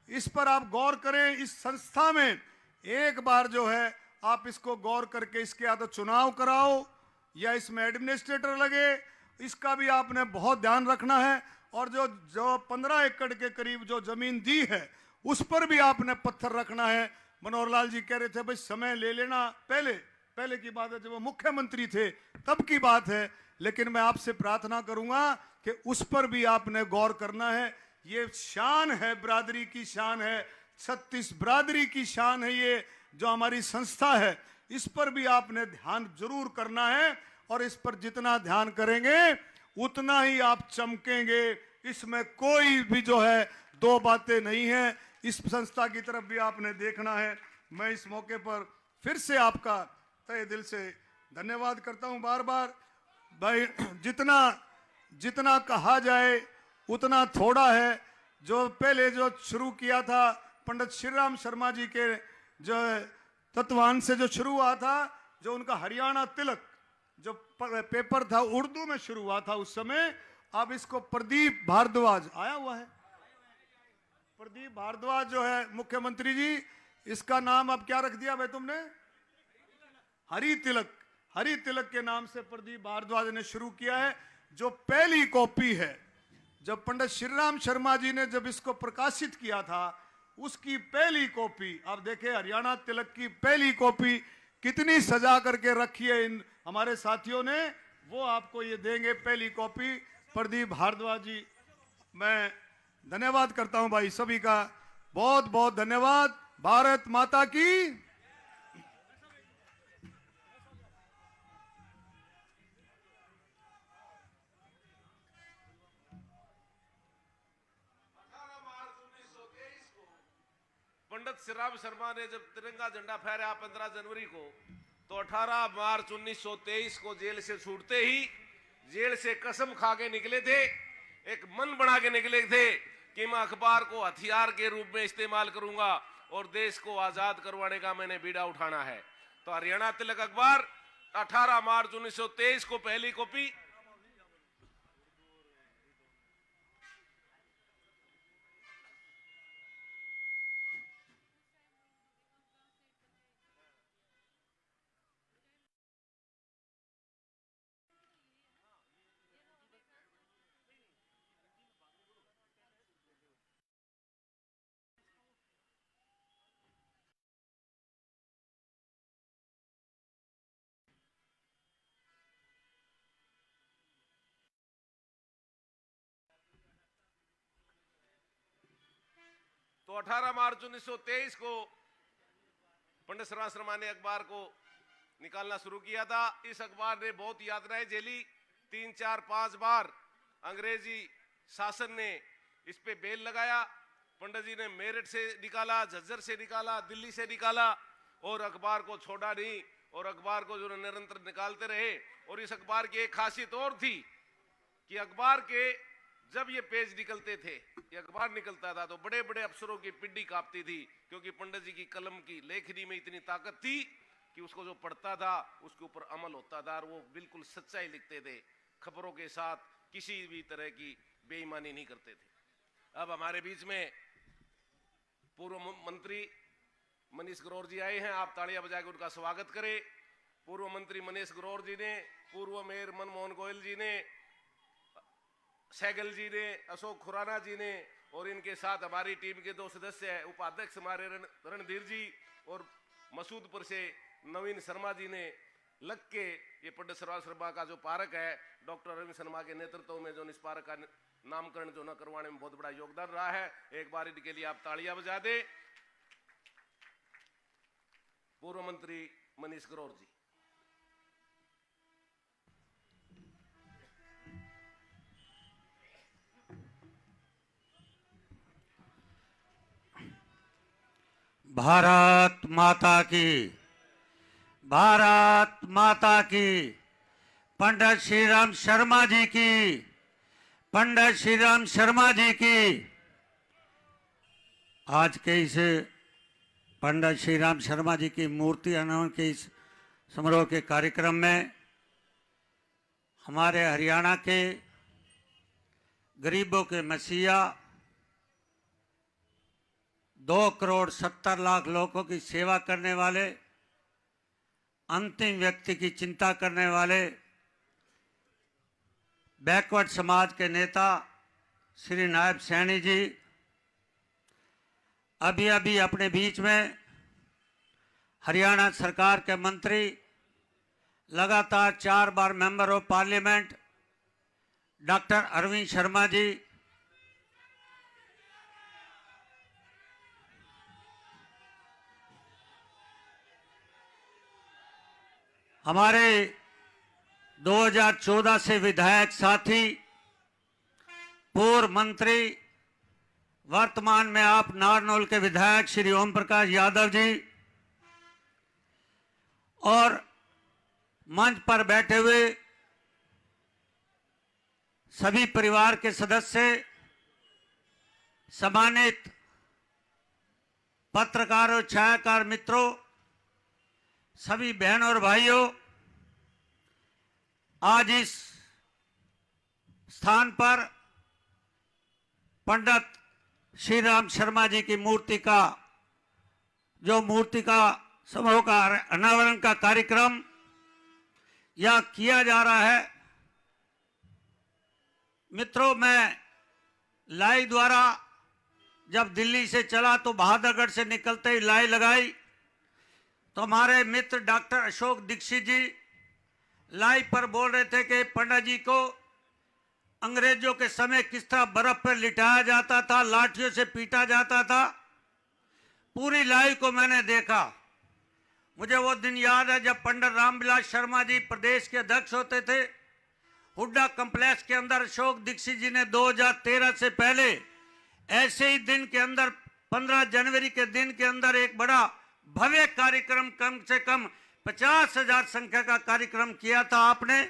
इस पर आप गौर करें। इस संस्था में एक बार जो है आप इसको गौर करके इसके या तो चुनाव कराओ या इसमें एडमिनिस्ट्रेटर लगे, इसका भी आपने बहुत ध्यान रखना है। और जो 15 एकड़ के करीब जो जमीन दी है उस पर भी आपने पत्थर रखना है। मनोहर लाल जी कह रहे थे भाई समय ले लेना, पहले की बात है, जब वो मुख्यमंत्री थे तब की बात है, लेकिन मैं आपसे प्रार्थना करूंगा कि उस पर भी आपने गौर करना है। ये शान है, बिरादरी की शान है, 36 बिरादरी की शान है, ये जो हमारी संस्था है, इस पर भी आपने ध्यान जरूर करना है। और इस पर जितना ध्यान करेंगे उतना ही आप चमकेंगे। इसमें कोई भी जो है दो बातें नहीं है, इस संस्था की तरफ भी आपने देखना है। मैं इस मौके पर फिर से आपका तहे दिल से धन्यवाद करता हूं बार बार। भाई जितना कहा जाए उतना थोड़ा है। जो पहले जो शुरू किया था पंडित श्रीराम शर्मा जी के जो तत्वान से जो शुरू हुआ था, जो उनका हरियाणा तिलक जो पेपर था उर्दू में शुरू हुआ था उस समय, अब इसको प्रदीप भारद्वाज आया हुआ है, प्रदीप भारद्वाज जो है मुख्यमंत्री जी, इसका नाम अब क्या रख दिया भाई तुमने? हरि तिलक के नाम से प्रदीप भारद्वाज ने शुरू किया है। जो पहली कॉपी है, जब पंडित श्रीराम शर्मा जी ने जब इसको प्रकाशित किया था उसकी पहली कॉपी, अब देखे हरियाणा तिलक की पहली कॉपी कितनी सजा करके रखी है इन हमारे साथियों ने, वो आपको ये देंगे पहली कॉपी प्रदीप भारद्वाज जी। मैं धन्यवाद करता हूं भाई सभी का, बहुत बहुत धन्यवाद। भारत माता की। पंडित श्रीराम शर्मा ने जब तिरंगा झंडा फहराया 15 जनवरी को, तो 18 मार्च 1923 को जेल से छूटते ही जेल से कसम खा के निकले थे, एक मन बना के निकले थे कि मैं अखबार को हथियार के रूप में इस्तेमाल करूंगा और देश को आजाद करवाने का मैंने बीड़ा उठाना है। तो हरियाणा तिलक अखबार 18 मार्च 1923 को पहली कॉपी तो 18 मार्च 1923 को पंडित श्रीराम शर्मा ने अखबार को निकालना शुरू किया था। इस अखबार ने बहुत यातनाएं झेली, 3, 4, 5 बार अंग्रेजी शासन ने इस पे बेल लगाया। पंडित जी ने मेरठ से निकाला, झज्जर से निकाला, दिल्ली से निकाला और अखबार को छोड़ा नहीं और अखबार को जो निरंतर निकालते रहे। और इस अखबार की एक खासियत और थी कि अखबार के जब ये पेज निकलते थे, ये अखबार निकलता था तो बड़े बड़े अफसरों की पिंडी कांपती थी, क्योंकि पंडित जी की कलम की लेखनी में इतनी ताकत थी कि उसको जो पढ़ता था उसके ऊपर अमल होता था और वो बिल्कुल सच्चाई लिखते थे, खबरों के साथ किसी भी तरह की बेईमानी नहीं करते थे। अब हमारे बीच में पूर्व मंत्री मनीष ग्रोवर जी आए हैं, आप तालियां बजा के उनका स्वागत करें। पूर्व मंत्री मनीष ग्रोवर जी ने, पूर्व मेयर मनमोहन गोयल जी ने, सहगल जी ने, अशोक खुराना जी ने और इनके साथ हमारी टीम के 2 सदस्य हैं, उपाध्यक्ष हमारे रणधीर जी और मसूदपुर से नवीन शर्मा जी ने लग के ये पंडित श्रीराम शर्मा का जो पार्क है डॉक्टर अरविंद शर्मा के नेतृत्व में जो इस पार्क का नामकरण जो न करवाने में बहुत बड़ा योगदान रहा है। एक बार इनके लिए आप तालियां बजा दें। पूर्व मंत्री मनीष ग्रोवर जी। भारत माता की, भारत माता की, पंडित श्रीराम शर्मा जी की, पंडित श्रीराम शर्मा जी की। आज के इस पंडित श्रीराम शर्मा जी की मूर्ति अनावरण के इस समारोह के कार्यक्रम में हमारे हरियाणा के गरीबों के मसीहा 2,70,00,000 लोगों की सेवा करने वाले, अंतिम व्यक्ति की चिंता करने वाले, बैकवर्ड समाज के नेता श्री नायब सैनी जी अभी अभी अपने बीच में हरियाणा सरकार के मंत्री, लगातार 4 बार member of parliament doctor Arvind Sharma ji, हमारे 2014 से विधायक साथी, पूर्व मंत्री, वर्तमान में आप नारनौल के विधायक श्री ओम प्रकाश यादव जी और मंच पर बैठे हुए सभी परिवार के सदस्य, सम्मानित पत्रकारों, छायाकार मित्रों, सभी बहनों और भाइयों, आज इस स्थान पर पंडित श्रीराम शर्मा जी की मूर्ति का समूह का अनावरण का कार्यक्रम यह किया जा रहा है। मित्रों, मैं लाई द्वारा जब दिल्ली से चला तो बहादुरगढ़ से निकलते ही लाई लगाई तो हमारे मित्र डॉक्टर अशोक दीक्षित जी लाई पर बोल रहे थे कि पंडित जी को अंग्रेजों के समय किस तरह बर्फ पर लिटाया जाता था, लाठियों से पीटा जाता था। पूरी लाई को मैंने देखा। मुझे वो दिन याद है जब पंडित रामविलास शर्मा जी प्रदेश के अध्यक्ष होते थे। हुड्डा कॉम्प्लेक्स के अंदर अशोक दीक्षित जी ने 2013 से पहले ऐसे ही दिन के अंदर 15 जनवरी के दिन के अंदर एक बड़ा भव्य कार्यक्रम, कम से कम 50,000 संख्या का कार्यक्रम किया था आपने।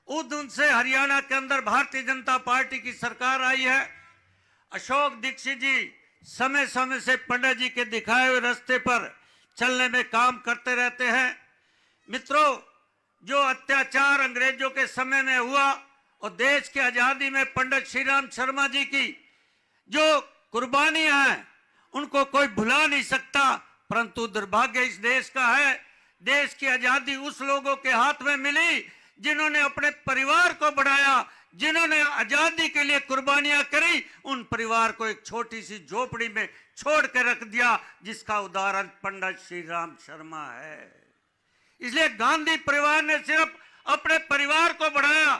उस दिन से हरियाणा के अंदर भारतीय जनता पार्टी की सरकार आई है। अशोक दीक्षित जी समय समय से पंडित जी के दिखाए हुए रास्ते पर चलने में काम करते रहते हैं। मित्रों, जो अत्याचार अंग्रेजों के समय में हुआ और देश की आजादी में पंडित श्रीराम शर्मा जी की जो कुर्बानियां हैं उनको कोई भुला नहीं सकता। परंतु दुर्भाग्य इस देश का है, देश की आजादी उस लोगों के हाथ में मिली जिन्होंने अपने परिवार को बढ़ाया, जिन्होंने आजादी के लिए कुर्बानियां करी। उन परिवार को एक छोटी सी झोपड़ी में छोड़ कर रख दिया, जिसका उदाहरण पंडित श्रीराम शर्मा है। इसलिए गांधी परिवार ने सिर्फ अपने परिवार को बढ़ाया,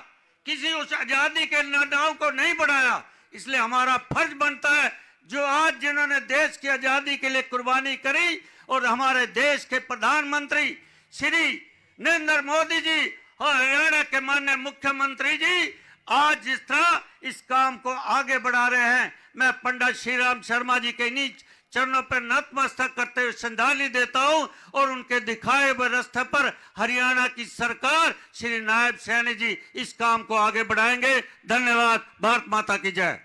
किसी उस आजादी के नाम को नहीं बढ़ाया। इसलिए हमारा फर्ज बनता है जो आज जिन्होंने देश की आजादी के लिए कुर्बानी करी, और हमारे देश के प्रधानमंत्री श्री नरेंद्र मोदी जी और हरियाणा के माननीय मुख्यमंत्री जी आज जिस तरह इस काम को आगे बढ़ा रहे हैं, मैं पंडित श्री राम शर्मा जी के इन्हीं चरणों पर नतमस्तक करते हुए श्रद्धांजलि देता हूं, और उनके दिखाए हुए रास्ते पर हरियाणा की सरकार श्री नायब सैनी जी इस काम को आगे बढ़ाएंगे। धन्यवाद। भारत माता की जय।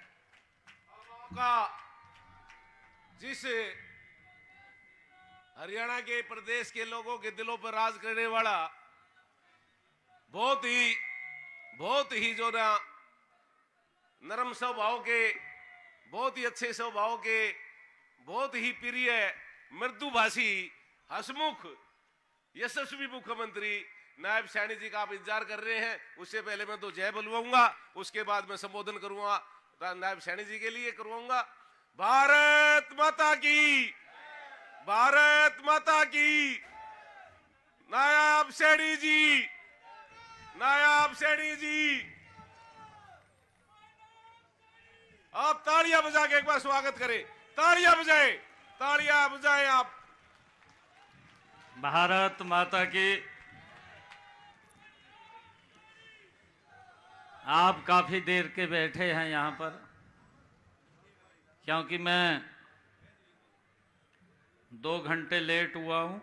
जिस हरियाणा के प्रदेश के लोगों के दिलों पर राज करने वाला बहुत ही जो ना नरम स्वभाव के, बहुत ही अच्छे स्वभाव के, बहुत ही प्रिय मृदुभाषी हसमुख यशस्वी मुख्यमंत्री नायब सैनी जी का आप इंतजार कर रहे हैं। उससे पहले मैं तो जय बुलवाऊंगा, उसके बाद मैं संबोधन करूंगा नायब सैनी जी के लिए करवाऊंगा। भारत माता की, भारत माता की। नायब सैनी जी, नायब सैनी जी, आप तालियां बजा के एक बार स्वागत करें। तालियां बजाएं, तालियां बजाएं आप। भारत माता की। आप काफी देर के बैठे हैं यहाँ पर, क्योंकि मैं 2 घंटे लेट हुआ हूँ,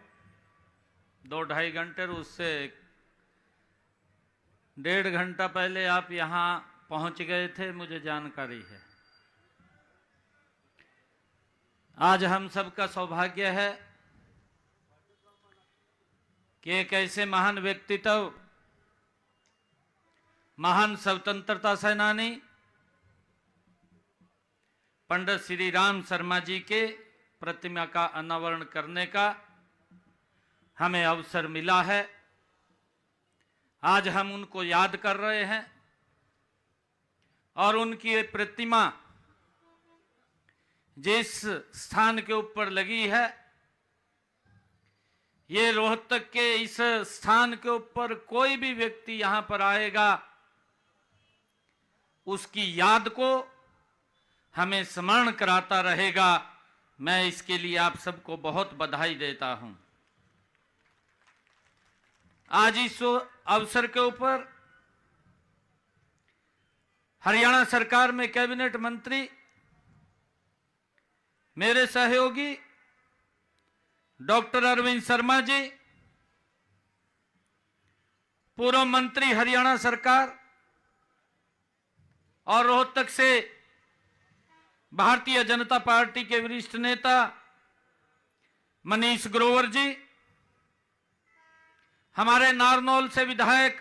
2-2.5 घंटे, और उससे 1.5 घंटा पहले आप यहाँ पहुँच गए थे, मुझे जानकारी है। आज हम सबका सौभाग्य है कि एक ऐसे महान व्यक्तित्व, महान स्वतंत्रता सेनानी पंडित श्री राम शर्मा जी के प्रतिमा का अनावरण करने का हमें अवसर मिला है। आज हम उनको याद कर रहे हैं, और उनकी ये प्रतिमा जिस स्थान के ऊपर लगी है, ये रोहतक के इस स्थान के ऊपर कोई भी व्यक्ति यहां पर आएगा, उसकी याद को हमें स्मरण कराता रहेगा। मैं इसके लिए आप सबको बहुत बधाई देता हूं। आज इस अवसर के ऊपर हरियाणा सरकार में कैबिनेट मंत्री, मेरे सहयोगी डॉक्टर अरविंद शर्मा जी, पूर्व मंत्री हरियाणा सरकार, और रोहतक से भारतीय जनता पार्टी के वरिष्ठ नेता मनीष ग्रोवर जी, हमारे नारनौल से विधायक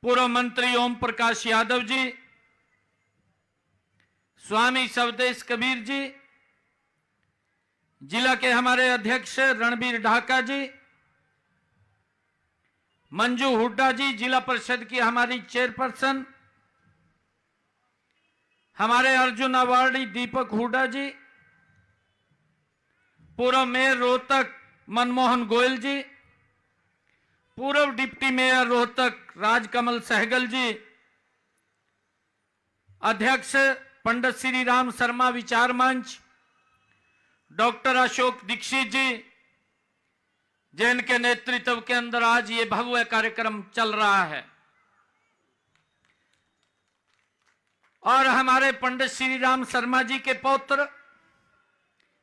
पूर्व मंत्री ओम प्रकाश यादव जी, स्वामी स्वदेश कबीर जी, जिला के हमारे अध्यक्ष रणबीर ढाका जी, मंजू हुड्डा जी, जिला परिषद की हमारी चेयरपर्सन, हमारे अर्जुन अवार्डी दीपक हुड्डा जी, पूर्व मेयर रोहतक मनमोहन गोयल जी, पूर्व डिप्टी मेयर रोहतक राजकमल सहगल जी, अध्यक्ष पंडित श्री राम शर्मा विचार मंच डॉक्टर अशोक दीक्षित जी, जिनके नेतृत्व के अंदर आज ये भव्य कार्यक्रम चल रहा है, और हमारे पंडित श्री राम शर्मा जी के पौत्र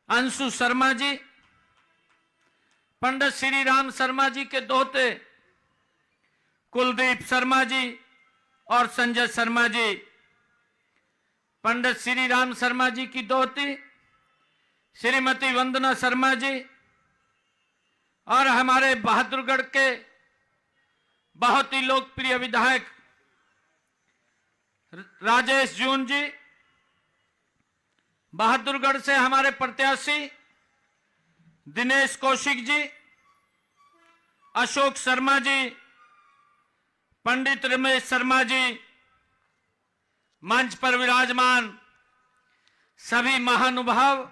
अंशु शर्मा जी, पंडित श्री राम शर्मा जी के दोहते कुलदीप शर्मा जी और संजय शर्मा जी, पंडित श्री राम शर्मा जी की दोहती श्रीमती वंदना शर्मा जी, और हमारे बहादुरगढ़ के बहुत ही लोकप्रिय विधायक राजेश जून जी, बहादुरगढ़ से हमारे प्रत्याशी दिनेश कौशिक जी, अशोक शर्मा जी, पंडित रमेश शर्मा जी, मंच पर विराजमान सभी महानुभाव,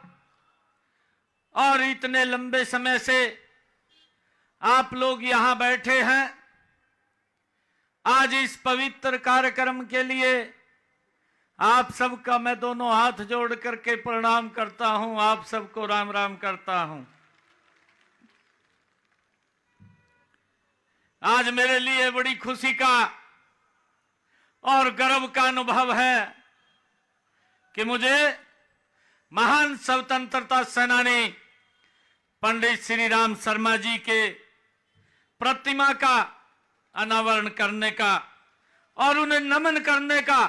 और इतने लंबे समय से आप लोग यहां बैठे हैं। आज इस पवित्र कार्यक्रम के लिए आप सबका मैं दोनों हाथ जोड़ करके प्रणाम करता हूं, आप सबको राम राम करता हूं। आज मेरे लिए बड़ी खुशी का और गर्व का अनुभव है कि मुझे महान स्वतंत्रता सेनानी पंडित श्री राम शर्मा जी के प्रतिमा का अनावरण करने का और उन्हें नमन करने का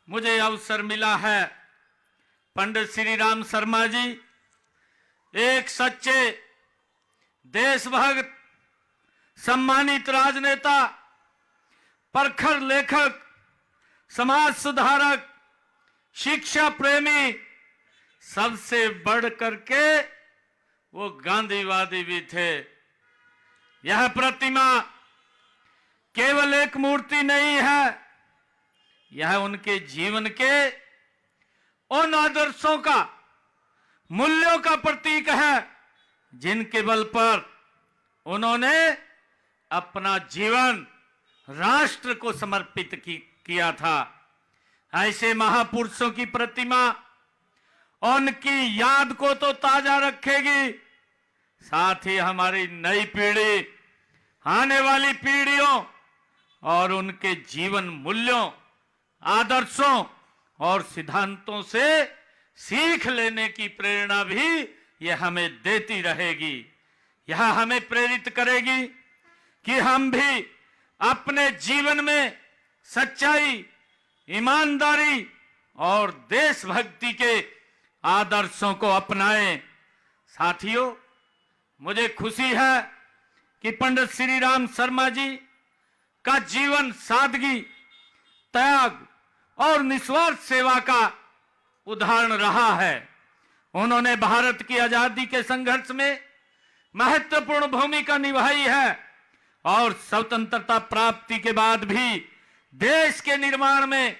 मुझे अवसर मिला है। पंडित श्री राम शर्मा जी एक सच्चे देशभक्त, सम्मानित राजनेता, प्रखर लेखक, समाज सुधारक, शिक्षा प्रेमी, सबसे बढ़ करके वो गांधीवादी भी थे। यह प्रतिमा केवल एक मूर्ति नहीं है, यह उनके जीवन के उन आदर्शों का, मूल्यों का प्रतीक है जिनके बल पर उन्होंने अपना जीवन राष्ट्र को समर्पित किया था। ऐसे महापुरुषों की प्रतिमा उनकी याद को तो ताजा रखेगी, साथ ही हमारी नई पीढ़ी, आने वाली पीढ़ियों और उनके जीवन मूल्यों, आदर्शों और सिद्धांतों से सीख लेने की प्रेरणा भी यह हमें देती रहेगी। यह हमें प्रेरित करेगी कि हम भी अपने जीवन में सच्चाई, ईमानदारी और देशभक्ति के आदर्शों को अपनाएं। साथियों, मुझे खुशी है कि पंडित श्री राम शर्मा जी का जीवन सादगी, त्याग और निस्वार्थ सेवा का उदाहरण रहा है। उन्होंने भारत की आजादी के संघर्ष में महत्वपूर्ण भूमिका निभाई है और स्वतंत्रता प्राप्ति के बाद भी देश के निर्माण में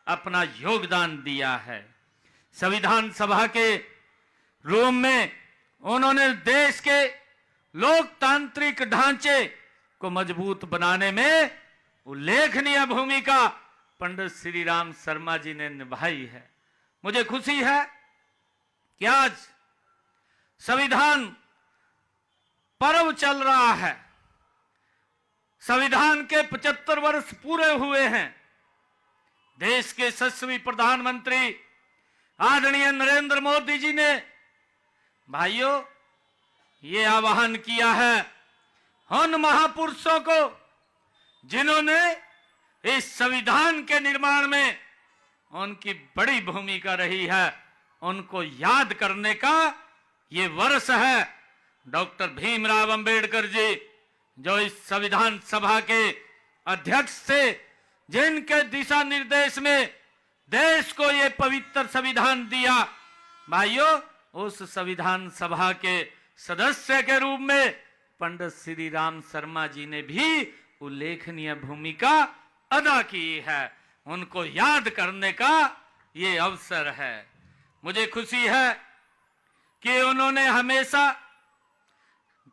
अपना योगदान दिया है। संविधान सभा के रूम में उन्होंने देश के लोकतांत्रिक ढांचे को मजबूत बनाने में उल्लेखनीय भूमिका पंडित श्री राम शर्मा जी ने निभाई है। मुझे खुशी है कि आज संविधान पर्व चल रहा है। संविधान के 75 वर्ष पूरे हुए हैं। देश के यशस्वी प्रधानमंत्री आदरणीय नरेंद्र मोदी जी ने भाइयों ये आह्वान किया है उन महापुरुषों को जिन्होंने इस संविधान के निर्माण में उनकी बड़ी भूमिका रही है, उनको याद करने का ये वर्ष है। डॉक्टर भीमराव अंबेडकर जी जो इस संविधान सभा के अध्यक्ष थे, जिनके दिशा निर्देश में देश को ये पवित्र संविधान दिया, भाइयों उस संविधान सभा के सदस्य के रूप में पंडित श्री राम शर्मा जी ने भी उल्लेखनीय भूमिका अदा की है। उनको याद करने का ये अवसर है। मुझे खुशी है कि उन्होंने हमेशा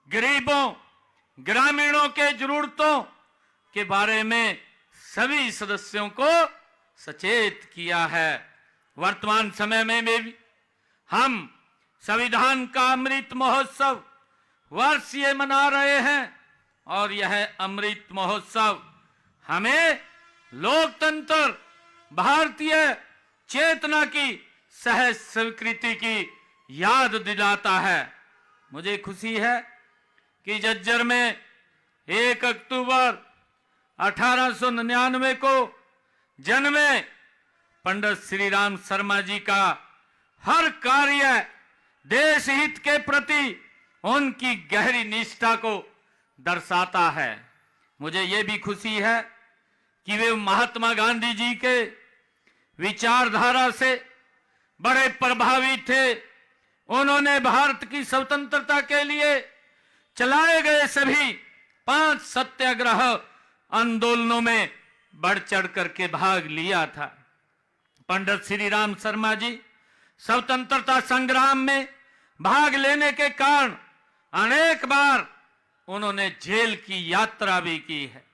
गरीबों, ग्रामीणों के जरूरतों के बारे में सभी सदस्यों को सचेत किया है। वर्तमान समय में भी हम संविधान का अमृत महोत्सव वर्ष ये मना रहे हैं और यह अमृत महोत्सव हमें लोकतंत्र, भारतीय चेतना की सहज स्वीकृति की याद दिलाता है। मुझे खुशी है कि झज्जर में 1 अक्टूबर 1899 को जन्मे पंडित श्री राम शर्मा जी का हर कार्य देश हित के प्रति उनकी गहरी निष्ठा को दर्शाता है। मुझे ये भी खुशी है कि वे महात्मा गांधी जी के विचारधारा से बड़े प्रभावित थे। उन्होंने भारत की स्वतंत्रता के लिए चलाए गए सभी 5 सत्याग्रह आंदोलनों में बढ़ चढ़ करके भाग लिया था। पंडित श्री राम शर्मा जी स्वतंत्रता संग्राम में भाग लेने के कारण अनेक बार उन्होंने जेल की यात्रा भी की है।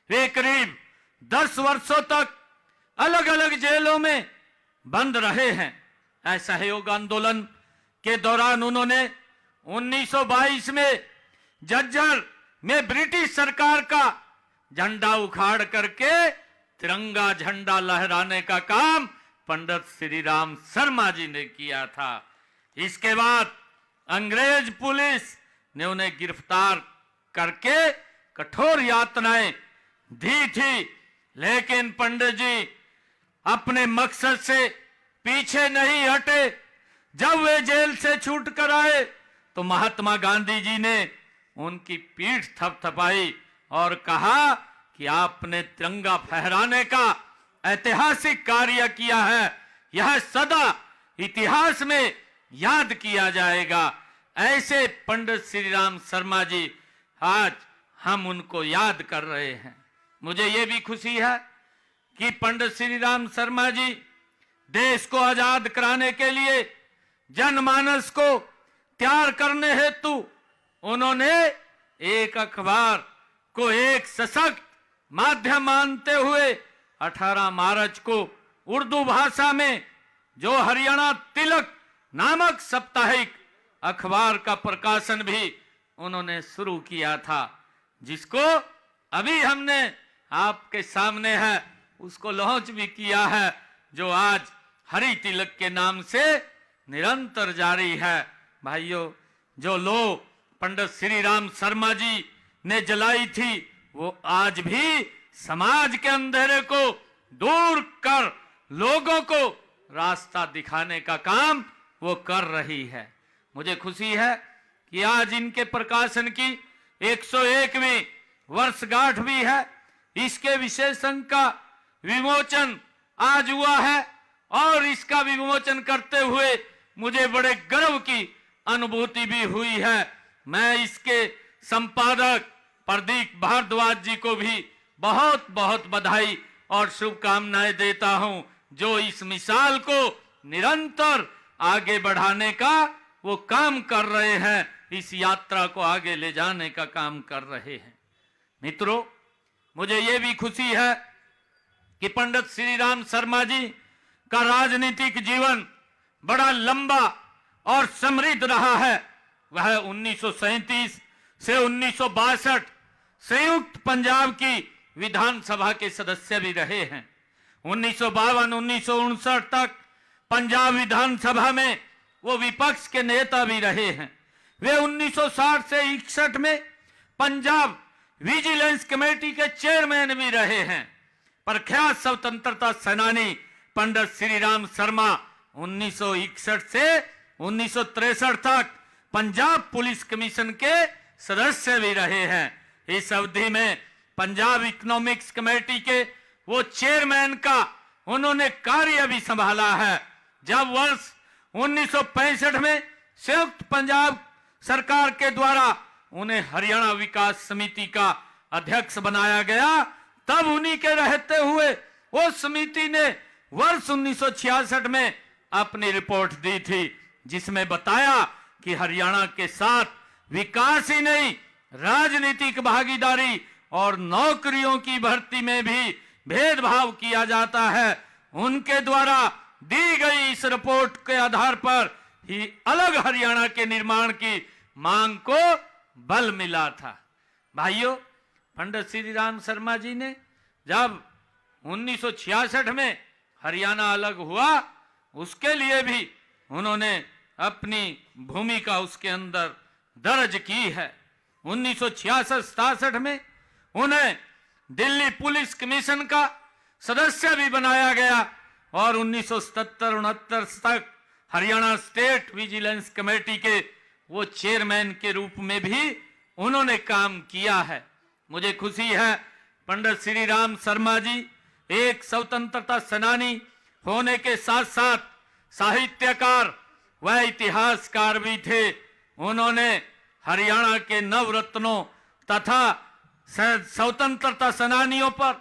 वे करीब 10 वर्षों तक अलग अलग जेलों में बंद रहे हैं। असहयोग आंदोलन के दौरान उन्होंने 1922 में झज्जर में ब्रिटिश सरकार का झंडा उखाड़ करके तिरंगा झंडा लहराने का काम पंडित श्री राम शर्मा जी ने किया था। इसके बाद अंग्रेज पुलिस ने उन्हें गिरफ्तार करके कठोर यातनाएं दी थी, लेकिन पंडित जी अपने मकसद से पीछे नहीं हटे। जब वे जेल से छूट कर आए तो महात्मा गांधी जी ने उनकी पीठ थपथपाई और कहा कि आपने तिरंगा फहराने का ऐतिहासिक कार्य किया है, यह सदा इतिहास में याद किया जाएगा। ऐसे पंडित श्री राम शर्मा जी आज हम उनको याद कर रहे हैं। मुझे ये भी खुशी है कि पंडित श्री राम शर्मा जी देश को आजाद कराने के लिए जनमानस को तैयार करने हेतु उन्होंने एक अखबार को एक सशक्त माध्यम मानते हुए 18 मार्च को उर्दू भाषा में जो हरियाणा तिलक नामक साप्ताहिक अखबार का प्रकाशन भी उन्होंने शुरू किया था, जिसको अभी हमने आपके सामने है उसको लॉन्च भी किया है, जो आज हरि तिलक के नाम से निरंतर जारी है। भाइयों, जो लो पंडित श्री राम शर्मा जी ने जलाई थी वो आज भी समाज के अंधेरे को दूर कर लोगों को रास्ता दिखाने का काम वो कर रही है। मुझे खुशी है कि आज इनके प्रकाशन की 101वीं वर्षगांठ भी है। इसके विशेष अंक का विमोचन आज हुआ है और इसका विमोचन करते हुए मुझे बड़े गर्व की अनुभूति भी हुई है। मैं इसके संपादक प्रदीप भारद्वाज जी को भी बहुत बहुत बधाई और शुभकामनाएं देता हूं, जो इस मिसाल को निरंतर आगे बढ़ाने का वो काम कर रहे हैं, इस यात्रा को आगे ले जाने का काम कर रहे हैं। मित्रों, मुझे ये भी खुशी है कि पंडित श्री राम शर्मा जी का राजनीतिक जीवन बड़ा लंबा और समृद्ध रहा है। वह 1937 से 1962 संयुक्त पंजाब की विधानसभा के सदस्य भी रहे हैं। 1952-1959 तक पंजाब विधानसभा में वो विपक्ष के नेता भी रहे हैं। वे 1960 से 61 में पंजाब विजिलेंस कमेटी के चेयरमैन भी रहे हैं। प्रख्यात स्वतंत्रता सेनानी पंडित श्री राम शर्मा 1961 से 1963 तक पंजाब पुलिस कमीशन के सदस्य भी रहे हैं। इस अवधि में पंजाब इकोनॉमिक्स कमेटी के वो चेयरमैन का उन्होंने कार्य भी संभाला है। जब वर्ष 1965 में संयुक्त पंजाब सरकार के द्वारा उन्हें हरियाणा विकास समिति का अध्यक्ष बनाया गया, तब उन्हीं के रहते हुए उस समिति ने वर्ष 1966 में अपनी रिपोर्ट दी थी, जिसमें बताया कि हरियाणा के साथ विकास ही नहीं, राजनीतिक भागीदारी और नौकरियों की भर्ती में भी भेदभाव किया जाता है। उनके द्वारा दी गई इस रिपोर्ट के आधार पर ही अलग हरियाणा के निर्माण की मांग को बल मिला था। भाइयों, पंडित श्री राम शर्मा जी ने जब 1966 में हरियाणा अलग हुआ, उसके लिए भी उन्होंने अपनी भूमिका उसके अंदर दर्ज की है। 1966-67 में उन्हें दिल्ली पुलिस कमीशन का सदस्य भी बनाया गया और 1977-79 तक हरियाणा स्टेट विजिलेंस कमेटी के वो चेयरमैन के रूप में भी उन्होंने काम किया है। मुझे खुशी है पंडित श्री राम शर्मा जी एक स्वतंत्रता सेनानी होने के साथ साथ साहित्यकार व इतिहासकार भी थे। उन्होंने हरियाणा के नवरत्नों तथा स्वतंत्रता सेनानियों पर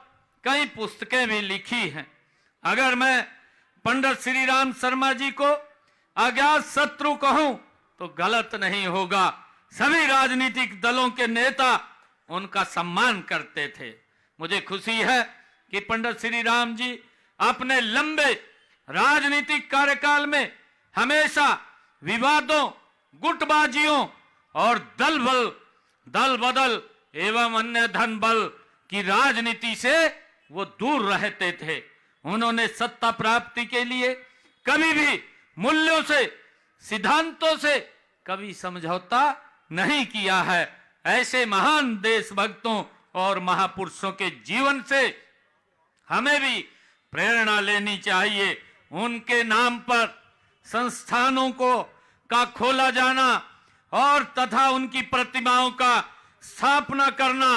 कई पुस्तकें भी लिखी हैं। अगर मैं पंडित श्री राम शर्मा जी को अज्ञात शत्रु कहूं तो गलत नहीं होगा। सभी राजनीतिक दलों के नेता उनका सम्मान करते थे। मुझे खुशी है कि पंडित श्री राम जी अपने लंबे राजनीतिक कार्यकाल में हमेशा विवादों, गुटबाजियों और दल बदल एवं अन्य धन बल की राजनीति से वो दूर रहते थे। उन्होंने सत्ता प्राप्ति के लिए कभी भी मूल्यों से, सिद्धांतों से कभी समझौता नहीं किया है। ऐसे महान देशभक्तों और महापुरुषों के जीवन से हमें भी प्रेरणा लेनी चाहिए। उनके नाम पर संस्थानों का खोला जाना और तथा उनकी प्रतिमाओं का स्थापना करना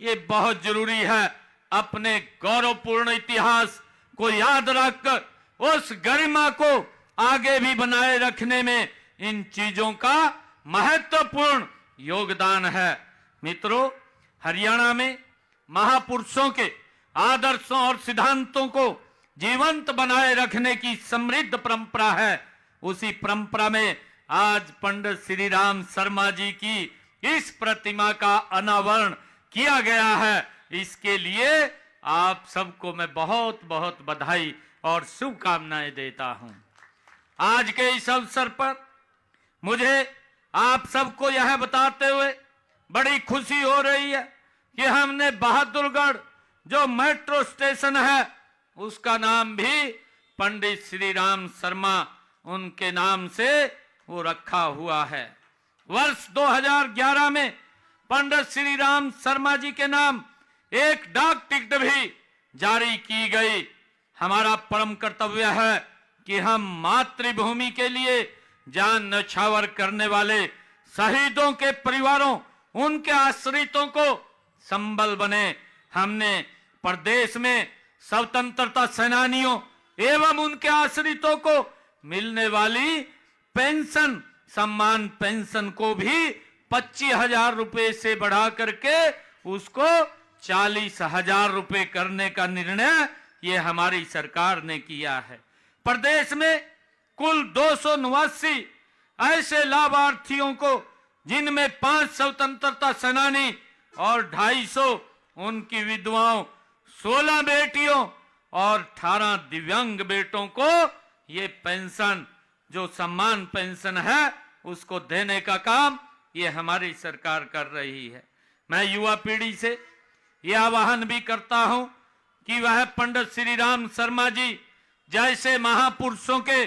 ये बहुत जरूरी है। अपने गौरवपूर्ण इतिहास को याद रखकर उस गरिमा को आगे भी बनाए रखने में इन चीजों का महत्वपूर्ण योगदान है। मित्रों, हरियाणा में महापुरुषों के आदर्शों और सिद्धांतों को जीवंत बनाए रखने की समृद्ध परंपरा है। उसी परंपरा में आज पंडित श्री राम शर्मा जी की इस प्रतिमा का अनावरण किया गया है। इसके लिए आप सबको मैं बहुत बहुत बधाई और शुभकामनाएं देता हूं। आज के इस अवसर पर मुझे आप सबको यह बताते हुए बड़ी खुशी हो रही है कि हमने बहादुरगढ़ जो मेट्रो स्टेशन है उसका नाम भी पंडित श्री राम शर्मा उनके नाम से वो रखा हुआ है। वर्ष 2011 में पंडित श्री राम शर्मा जी के नाम एक डाक टिकट भी जारी की गई। हमारा परम कर्तव्य है कि हम मातृभूमि के लिए जान न्यौछावर करने वाले शहीदों के परिवारों, उनके आश्रितों को संबल बने। हमने प्रदेश में स्वतंत्रता सेनानियों एवं उनके आश्रितों को मिलने वाली पेंशन, सम्मान पेंशन को भी 25,000 रुपए से बढ़ा करके उसको 40,000 रुपए करने का निर्णय ये हमारी सरकार ने किया है। प्रदेश में कुल 289 ऐसे लाभार्थियों को, जिनमें 5 स्वतंत्रता सेनानी और 250 उनकी विधवाओं, 16 बेटियों और 18 दिव्यांग बेटों को ये पेंशन, जो सम्मान पेंशन है, उसको देने का काम ये हमारी सरकार कर रही है। मैं युवा पीढ़ी से यह आह्वान भी करता हूं कि वह पंडित श्री राम शर्मा जी जैसे महापुरुषों के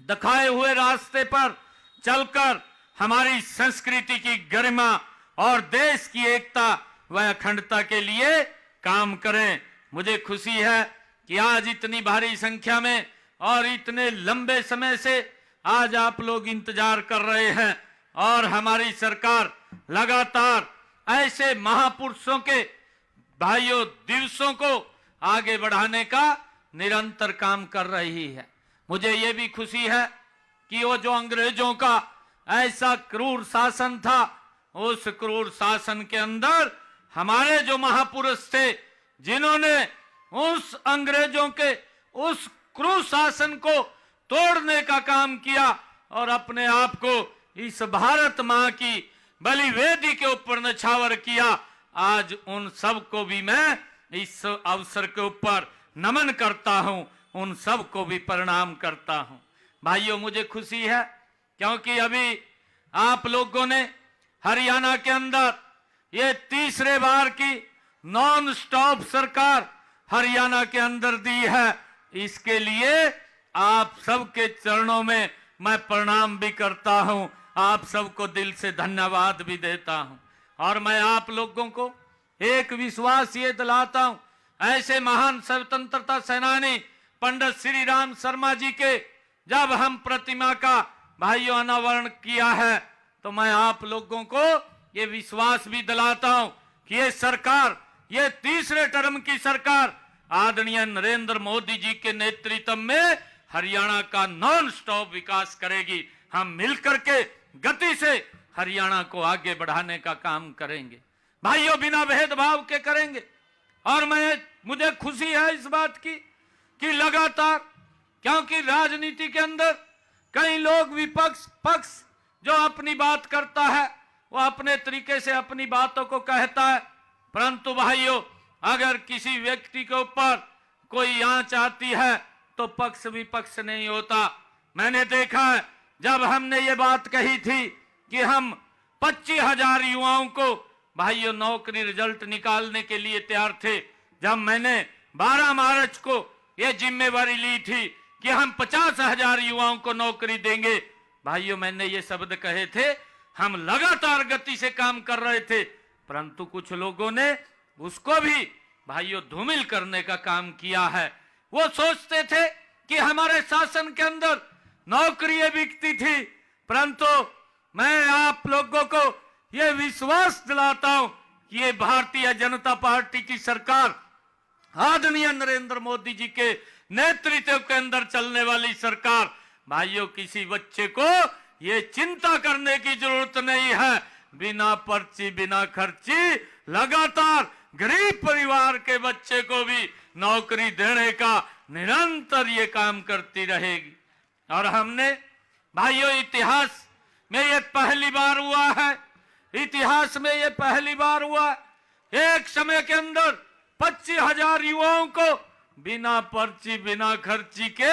दिखाए हुए रास्ते पर चलकर हमारी संस्कृति की गरिमा और देश की एकता व अखंडता के लिए काम करें। मुझे खुशी है कि आज इतनी भारी संख्या में और इतने लंबे समय से आज आप लोग इंतजार कर रहे हैं और हमारी सरकार लगातार ऐसे महापुरुषों के भाइयों दिवसों को आगे बढ़ाने का निरंतर काम कर रही है। मुझे ये भी खुशी है कि वो जो अंग्रेजों का ऐसा क्रूर शासन था, उस क्रूर शासन के अंदर हमारे जो महापुरुष थे, जिन्होंने उस अंग्रेजों के उस क्रूर शासन को तोड़ने का काम किया और अपने आप को इस भारत मां की बलि वेदी के ऊपर न्यौछावर किया। आज उन सब को भी मैं इस अवसर के ऊपर नमन करता हूं, उन सब को भी प्रणाम करता हूं। भाइयों, मुझे खुशी है क्योंकि अभी आप लोगों ने हरियाणा के अंदर ये तीसरे बार की नॉन स्टॉप सरकार हरियाणा के अंदर दी है। इसके लिए आप सबके चरणों में मैं प्रणाम भी करता हूं, आप सबको दिल से धन्यवाद भी देता हूं। और मैं आप लोगों को एक विश्वास ये दिलाता हूं, ऐसे महान स्वतंत्रता सेनानी पंडित श्री राम शर्मा जी के जब हम प्रतिमा का भाइयों अनावरण किया है, तो मैं आप लोगों को ये विश्वास भी दिलाता हूं कि ये सरकार, ये तीसरे टर्म की सरकार आदरणीय नरेंद्र मोदी जी के नेतृत्व में हरियाणा का नॉन स्टॉप विकास करेगी। हम मिलकर के गति से हरियाणा को आगे बढ़ाने का काम करेंगे भाइयों, बिना भेदभाव के करेंगे। और मुझे खुशी है इस बात की कि लगातार, क्योंकि राजनीति के अंदर कई लोग विपक्ष पक्ष जो अपनी बात करता है वो अपने तरीके से अपनी बातों को कहता है, परंतु भाइयों, अगर किसी व्यक्ति के ऊपर कोई आंच आती है तो पक्ष विपक्ष नहीं होता। मैंने देखा है जब हमने ये बात कही थी कि हम 25,000 युवाओं को भाइयों नौकरी रिजल्ट निकालने के लिए तैयार थे, जब मैंने 12 मार्च को ये जिम्मेवारी ली थी कि हम 50,000 युवाओं को नौकरी देंगे, भाइयों मैंने ये शब्द कहे थे, हम लगातार गति से काम कर रहे थे, परंतु कुछ लोगों ने उसको भी भाइयों धूमिल करने का काम किया है। वो सोचते थे कि हमारे शासन के अंदर नौकरियां बिकती थी, परंतु मैं आप लोगों को यह विश्वास दिलाता हूं कि ये भारतीय जनता पार्टी की सरकार आदरणीय नरेंद्र मोदी जी के नेतृत्व के अंदर चलने वाली सरकार, भाइयों किसी बच्चे को ये चिंता करने की जरूरत नहीं है, बिना पर्ची बिना खर्ची लगातार गरीब परिवार के बच्चे को भी नौकरी देने का निरंतर ये काम करती रहेगी। और हमने भाइयों इतिहास में ये पहली बार हुआ है, इतिहास में ये पहली बार हुआ एक समय के अंदर 25,000 युवाओं को बिना पर्ची बिना खर्ची के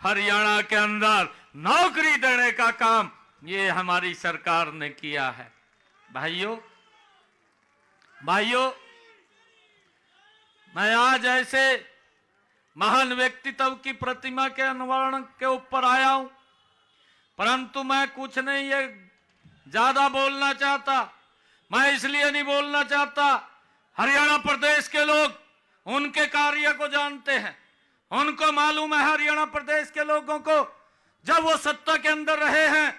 हरियाणा के अंदर नौकरी देने का काम ये हमारी सरकार ने किया है। भाइयों मैं आज ऐसे महान व्यक्तित्व की प्रतिमा के अनावरण के ऊपर आया हूं, परंतु मैं कुछ नहीं ये ज्यादा बोलना चाहता। मैं इसलिए नहीं बोलना चाहता, हरियाणा प्रदेश के लोग उनके कार्य को जानते हैं, उनको मालूम है हरियाणा प्रदेश के लोगों को जब वो सत्ता के अंदर रहे हैं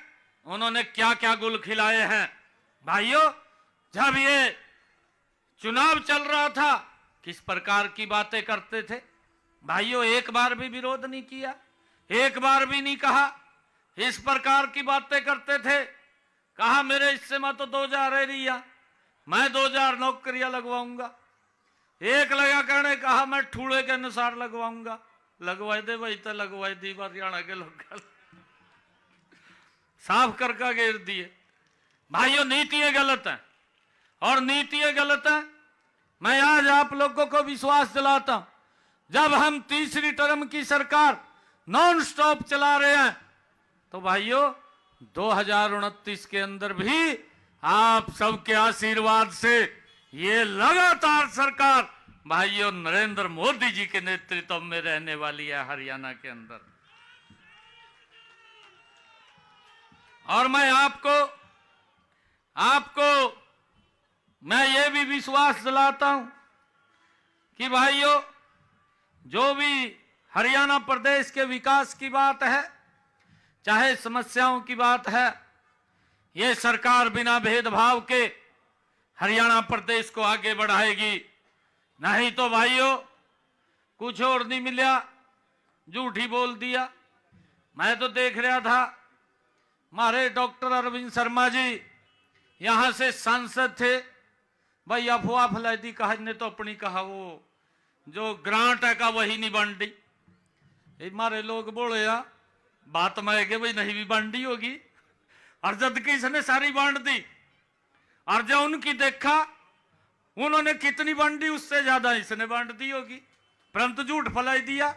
उन्होंने क्या क्या गुल खिलाए हैं। भाइयों जब ये चुनाव चल रहा था किस प्रकार की बातें करते थे, भाइयों एक बार भी विरोध नहीं किया, एक बार भी नहीं कहा, इस प्रकार की बातें करते थे। कहा मेरे हिस्से में तो 2,000 एरिया, मैं 2,000 नौकरियां लगवाऊंगा। एक लगा करने कहा मैं ठूड़े के अनुसार लगवाऊंगा, लगवाए दे भाई तो लगवाए दी, हरियाणा के लोग साफ करके घेर दिए। भाइयों नीतियां गलत हैं और नीतियां गलत हैं। मैं आज आप लोगों को विश्वास दिलाता हूं, जब हम तीसरी टर्म की सरकार नॉन स्टॉप चला रहे हैं तो भाइयों 2029 के अंदर भी आप सबके आशीर्वाद से ये लगातार सरकार भाइयों नरेंद्र मोदी जी के नेतृत्व में रहने वाली है हरियाणा के अंदर। और मैं आपको मैं ये भी विश्वास दिलाता हूं कि भाइयों जो भी हरियाणा प्रदेश के विकास की बात है, चाहे समस्याओं की बात है, ये सरकार बिना भेदभाव के हरियाणा प्रदेश को आगे बढ़ाएगी। नहीं तो भाइयों कुछ और नहीं मिला, झूठ ही बोल दिया। मैं तो देख रहा था हमारे डॉक्टर अरविंद शर्मा जी यहां से सांसद थे, भाई अफवाह फैलाई दी, कहा ने तो अपनी कहा वो जो ग्रांट है का वही नहीं बन दी। हमारे लोग बोले या बात में के भाई नहीं भी बांटी होगी, और जब कि इसने सारी बांट दी, और जो उनकी देखा उन्होंने कितनी बांटी उससे ज्यादा इसने बांट दी होगी, परंतु झूठ फैलाई दिया।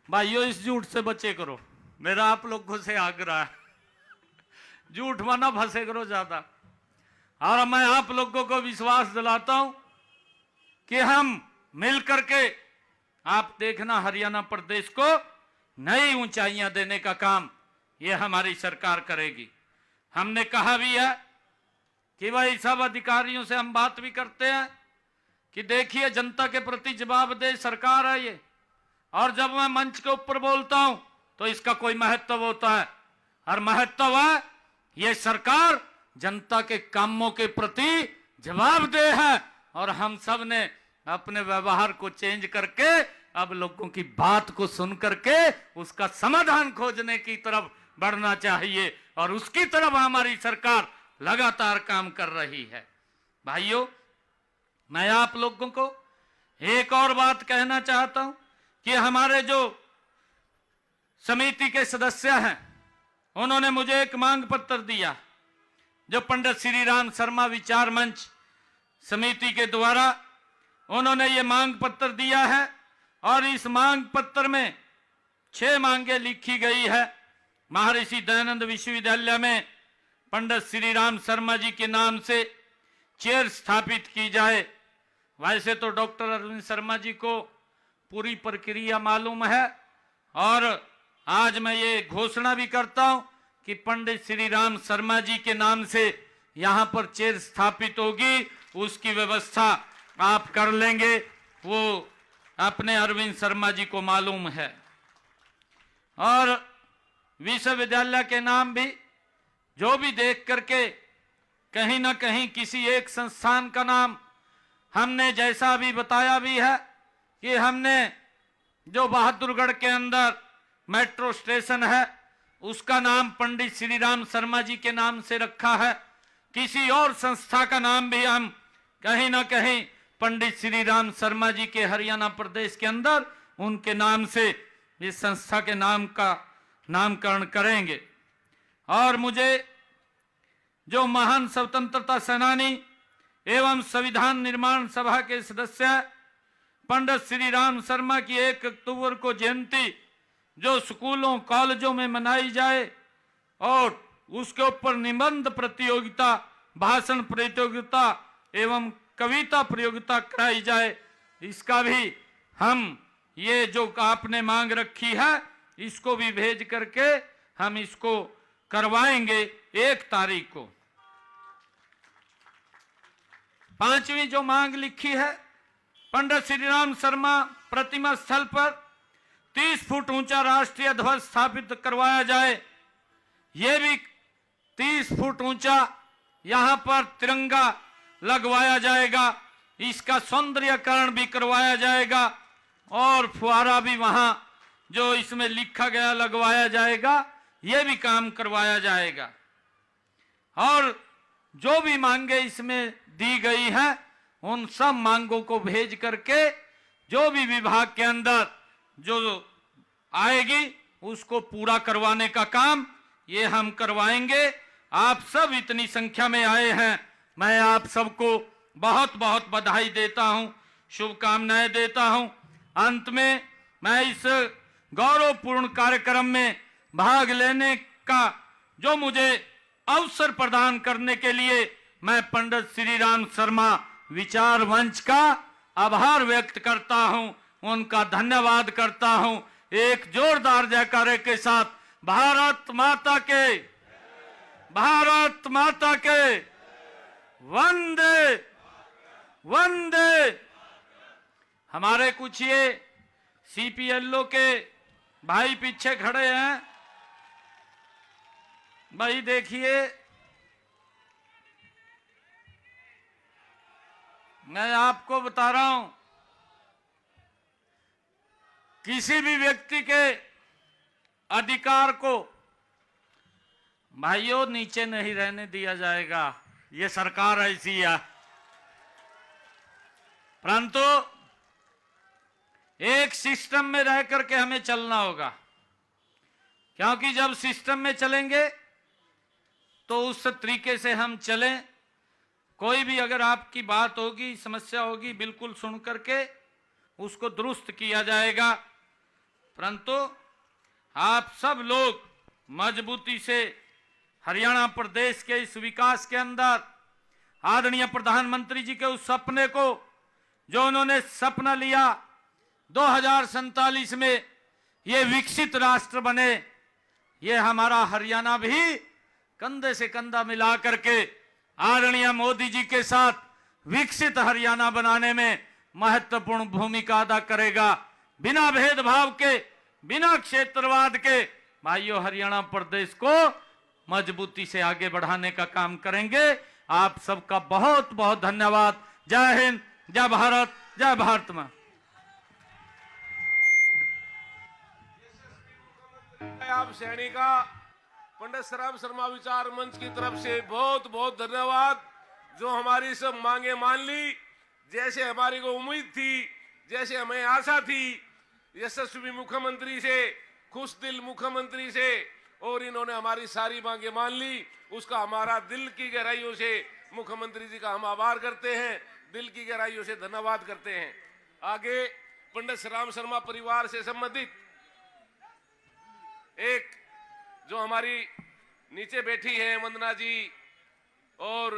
भाइयों इस झूठ से बचे करो, मेरा आप लोगों से आग्रह है, झूठ में ना फंसे करो ज्यादा। और मैं आप लोगों को विश्वास दिलाता हूं कि हम मिलकर के आप देखना हरियाणा प्रदेश को नई ऊंचाइयां देने का काम ये हमारी सरकार करेगी। हमने कहा भी है कि भाई सब अधिकारियों से हम बात भी करते हैं कि देखिए जनता के प्रति जवाबदेह सरकार है ये, और जब मैं मंच के ऊपर बोलता हूं तो इसका कोई महत्व होता है, और महत्व है ये सरकार जनता के कामों के प्रति जवाबदेह है, और हम सब ने अपने व्यवहार को चेंज करके अब लोगों की बात को सुन करके उसका समाधान खोजने की तरफ बढ़ना चाहिए, और उसकी तरफ हमारी सरकार लगातार काम कर रही है। भाइयों मैं आप लोगों को एक और बात कहना चाहता हूं कि हमारे जो समिति के सदस्य हैं उन्होंने मुझे एक मांग पत्र दिया, जो पंडित श्री राम शर्मा विचार मंच समिति के द्वारा उन्होंने ये मांग पत्र दिया है, और इस मांग पत्र में 6 मांगे लिखी गई है। महर्षि दयानंद विश्वविद्यालय में पंडित श्री राम शर्मा जी के नाम से चेयर स्थापित की जाए। वैसे तो डॉक्टर अरविंद शर्मा जी को पूरी प्रक्रिया मालूम है और आज मैं ये घोषणा भी करता हूं कि पंडित श्री राम शर्मा जी के नाम से यहां पर चेयर स्थापित होगी, उसकी व्यवस्था आप कर लेंगे, वो अपने अरविंद शर्मा जी को मालूम है। और विश्वविद्यालय के नाम भी जो भी देख करके कहीं ना कहीं किसी एक संस्थान का नाम हमने जैसा अभी बताया भी है कि हमने जो बहादुरगढ़ के अंदर मेट्रो स्टेशन है उसका नाम पंडित श्री राम शर्मा जी के नाम से रखा है। किसी और संस्था का नाम भी हम कहीं ना कहीं पंडित श्री राम शर्मा जी के हरियाणा प्रदेश के अंदर उनके नाम से इस संस्था के नाम का नामकरण करेंगे। और मुझे जो महान स्वतंत्रता सेनानी एवं संविधान निर्माण सभा के सदस्य पंडित श्री राम शर्मा की 1 अक्टूबर को जयंती जो स्कूलों कॉलेजों में मनाई जाए और उसके ऊपर निबंध प्रतियोगिता, भाषण प्रतियोगिता एवं कविता प्रतियोगिता कराई जाए, इसका भी हम ये जो आपने मांग रखी है इसको भी भेज करके हम इसको करवाएंगे 1 तारीख को। 5वीं जो मांग लिखी है, पंडित श्री राम शर्मा प्रतिमा स्थल पर 30 फुट ऊंचा राष्ट्रीय ध्वज स्थापित करवाया जाए। ये भी 30 फुट ऊंचा यहां पर तिरंगा लगवाया जाएगा, इसका सौंदर्यकरण भी करवाया जाएगा और फुहारा भी वहां जो इसमें लिखा गया लगवाया जाएगा, ये भी काम करवाया जाएगा। और जो भी मांगे इसमें दी गई हैं उन सब मांगों को भेज करके जो भी विभाग के अंदर जो आएगी उसको पूरा करवाने का काम ये हम करवाएंगे। आप सब इतनी संख्या में आए हैं, मैं आप सबको बहुत बहुत बधाई देता हूं, शुभकामनाएं देता हूं। अंत में मैं इस गौरवपूर्ण कार्यक्रम में भाग लेने का जो मुझे अवसर प्रदान करने के लिए मैं पंडित श्री राम शर्मा विचार मंच का आभार व्यक्त करता हूं, उनका धन्यवाद करता हूं। एक जोरदार जयकारे के साथ भारत माता के, भारत माता के वंदे वंदे। हमारे कुछ ये सीपीएलओ के भाई पीछे खड़े हैं, भाई देखिए मैं आपको बता रहा हूं, किसी भी व्यक्ति के अधिकार को भाइयों नीचे नहीं रहने दिया जाएगा, ये सरकार ऐसी है। परंतु एक सिस्टम में रह करके हमें चलना होगा, क्योंकि जब सिस्टम में चलेंगे तो उस तरीके से हम चलें। कोई भी अगर आपकी बात होगी, समस्या होगी, बिल्कुल सुन करके उसको दुरुस्त किया जाएगा। परंतु आप सब लोग मजबूती से हरियाणा प्रदेश के इस विकास के अंदर आदरणीय प्रधानमंत्री जी के उस सपने को जो उन्होंने सपना लिया 2047 में ये विकसित राष्ट्र बने, ये हमारा हरियाणा भी कंधे से कंधा मिला करके आदरणीय मोदी जी के साथ विकसित हरियाणा बनाने में महत्वपूर्ण भूमिका अदा करेगा। बिना भेदभाव के, बिना क्षेत्रवाद के भाइयों हरियाणा प्रदेश को मजबूती से आगे बढ़ाने का काम करेंगे। आप सबका बहुत बहुत धन्यवाद। जय हिंद, जय भारत, जय भारत मां। आप सैनिक का पंडित श्री राम शर्मा विचार मंच की तरफ से बहुत बहुत धन्यवाद, जो हमारी सब मांगे मान ली। जैसे हमारी को उम्मीद थी, जैसे हमें आशा थी, यशस्वी मुख्यमंत्री से, खुश दिल मुख्यमंत्री से, और इन्होंने हमारी सारी मांगे मान ली। उसका हमारा दिल की गहराइयों से मुख्यमंत्री जी का हम आभार करते हैं, दिल की गहराइयों से धन्यवाद करते हैं। आगे पंडित श्री राम शर्मा परिवार से संबंधित एक जो हमारी नीचे बैठी हैं वंदना जी और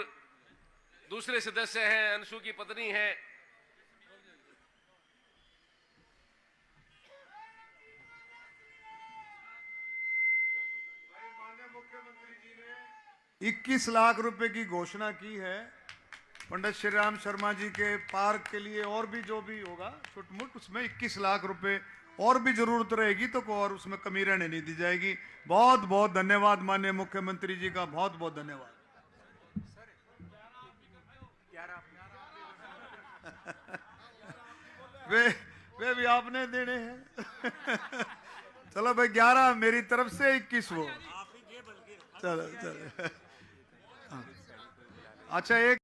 दूसरे सदस्य हैं, अंशु की पत्नी है, माननीय मुख्यमंत्री जी ने 21 लाख रुपए की घोषणा की है पंडित श्री राम शर्मा जी के पार्क के लिए। और भी जो भी होगा छुटमुट उसमें 21 लाख रुपए और भी जरूरत रहेगी तो और उसमें कमी रहने नहीं दी जाएगी। बहुत बहुत धन्यवाद माननीय मुख्यमंत्री जी का, बहुत बहुत धन्यवाद। वे भी आपने देने हैं। चलो भाई 11 मेरी तरफ से, 21 वो। चलो चलो। अच्छा एक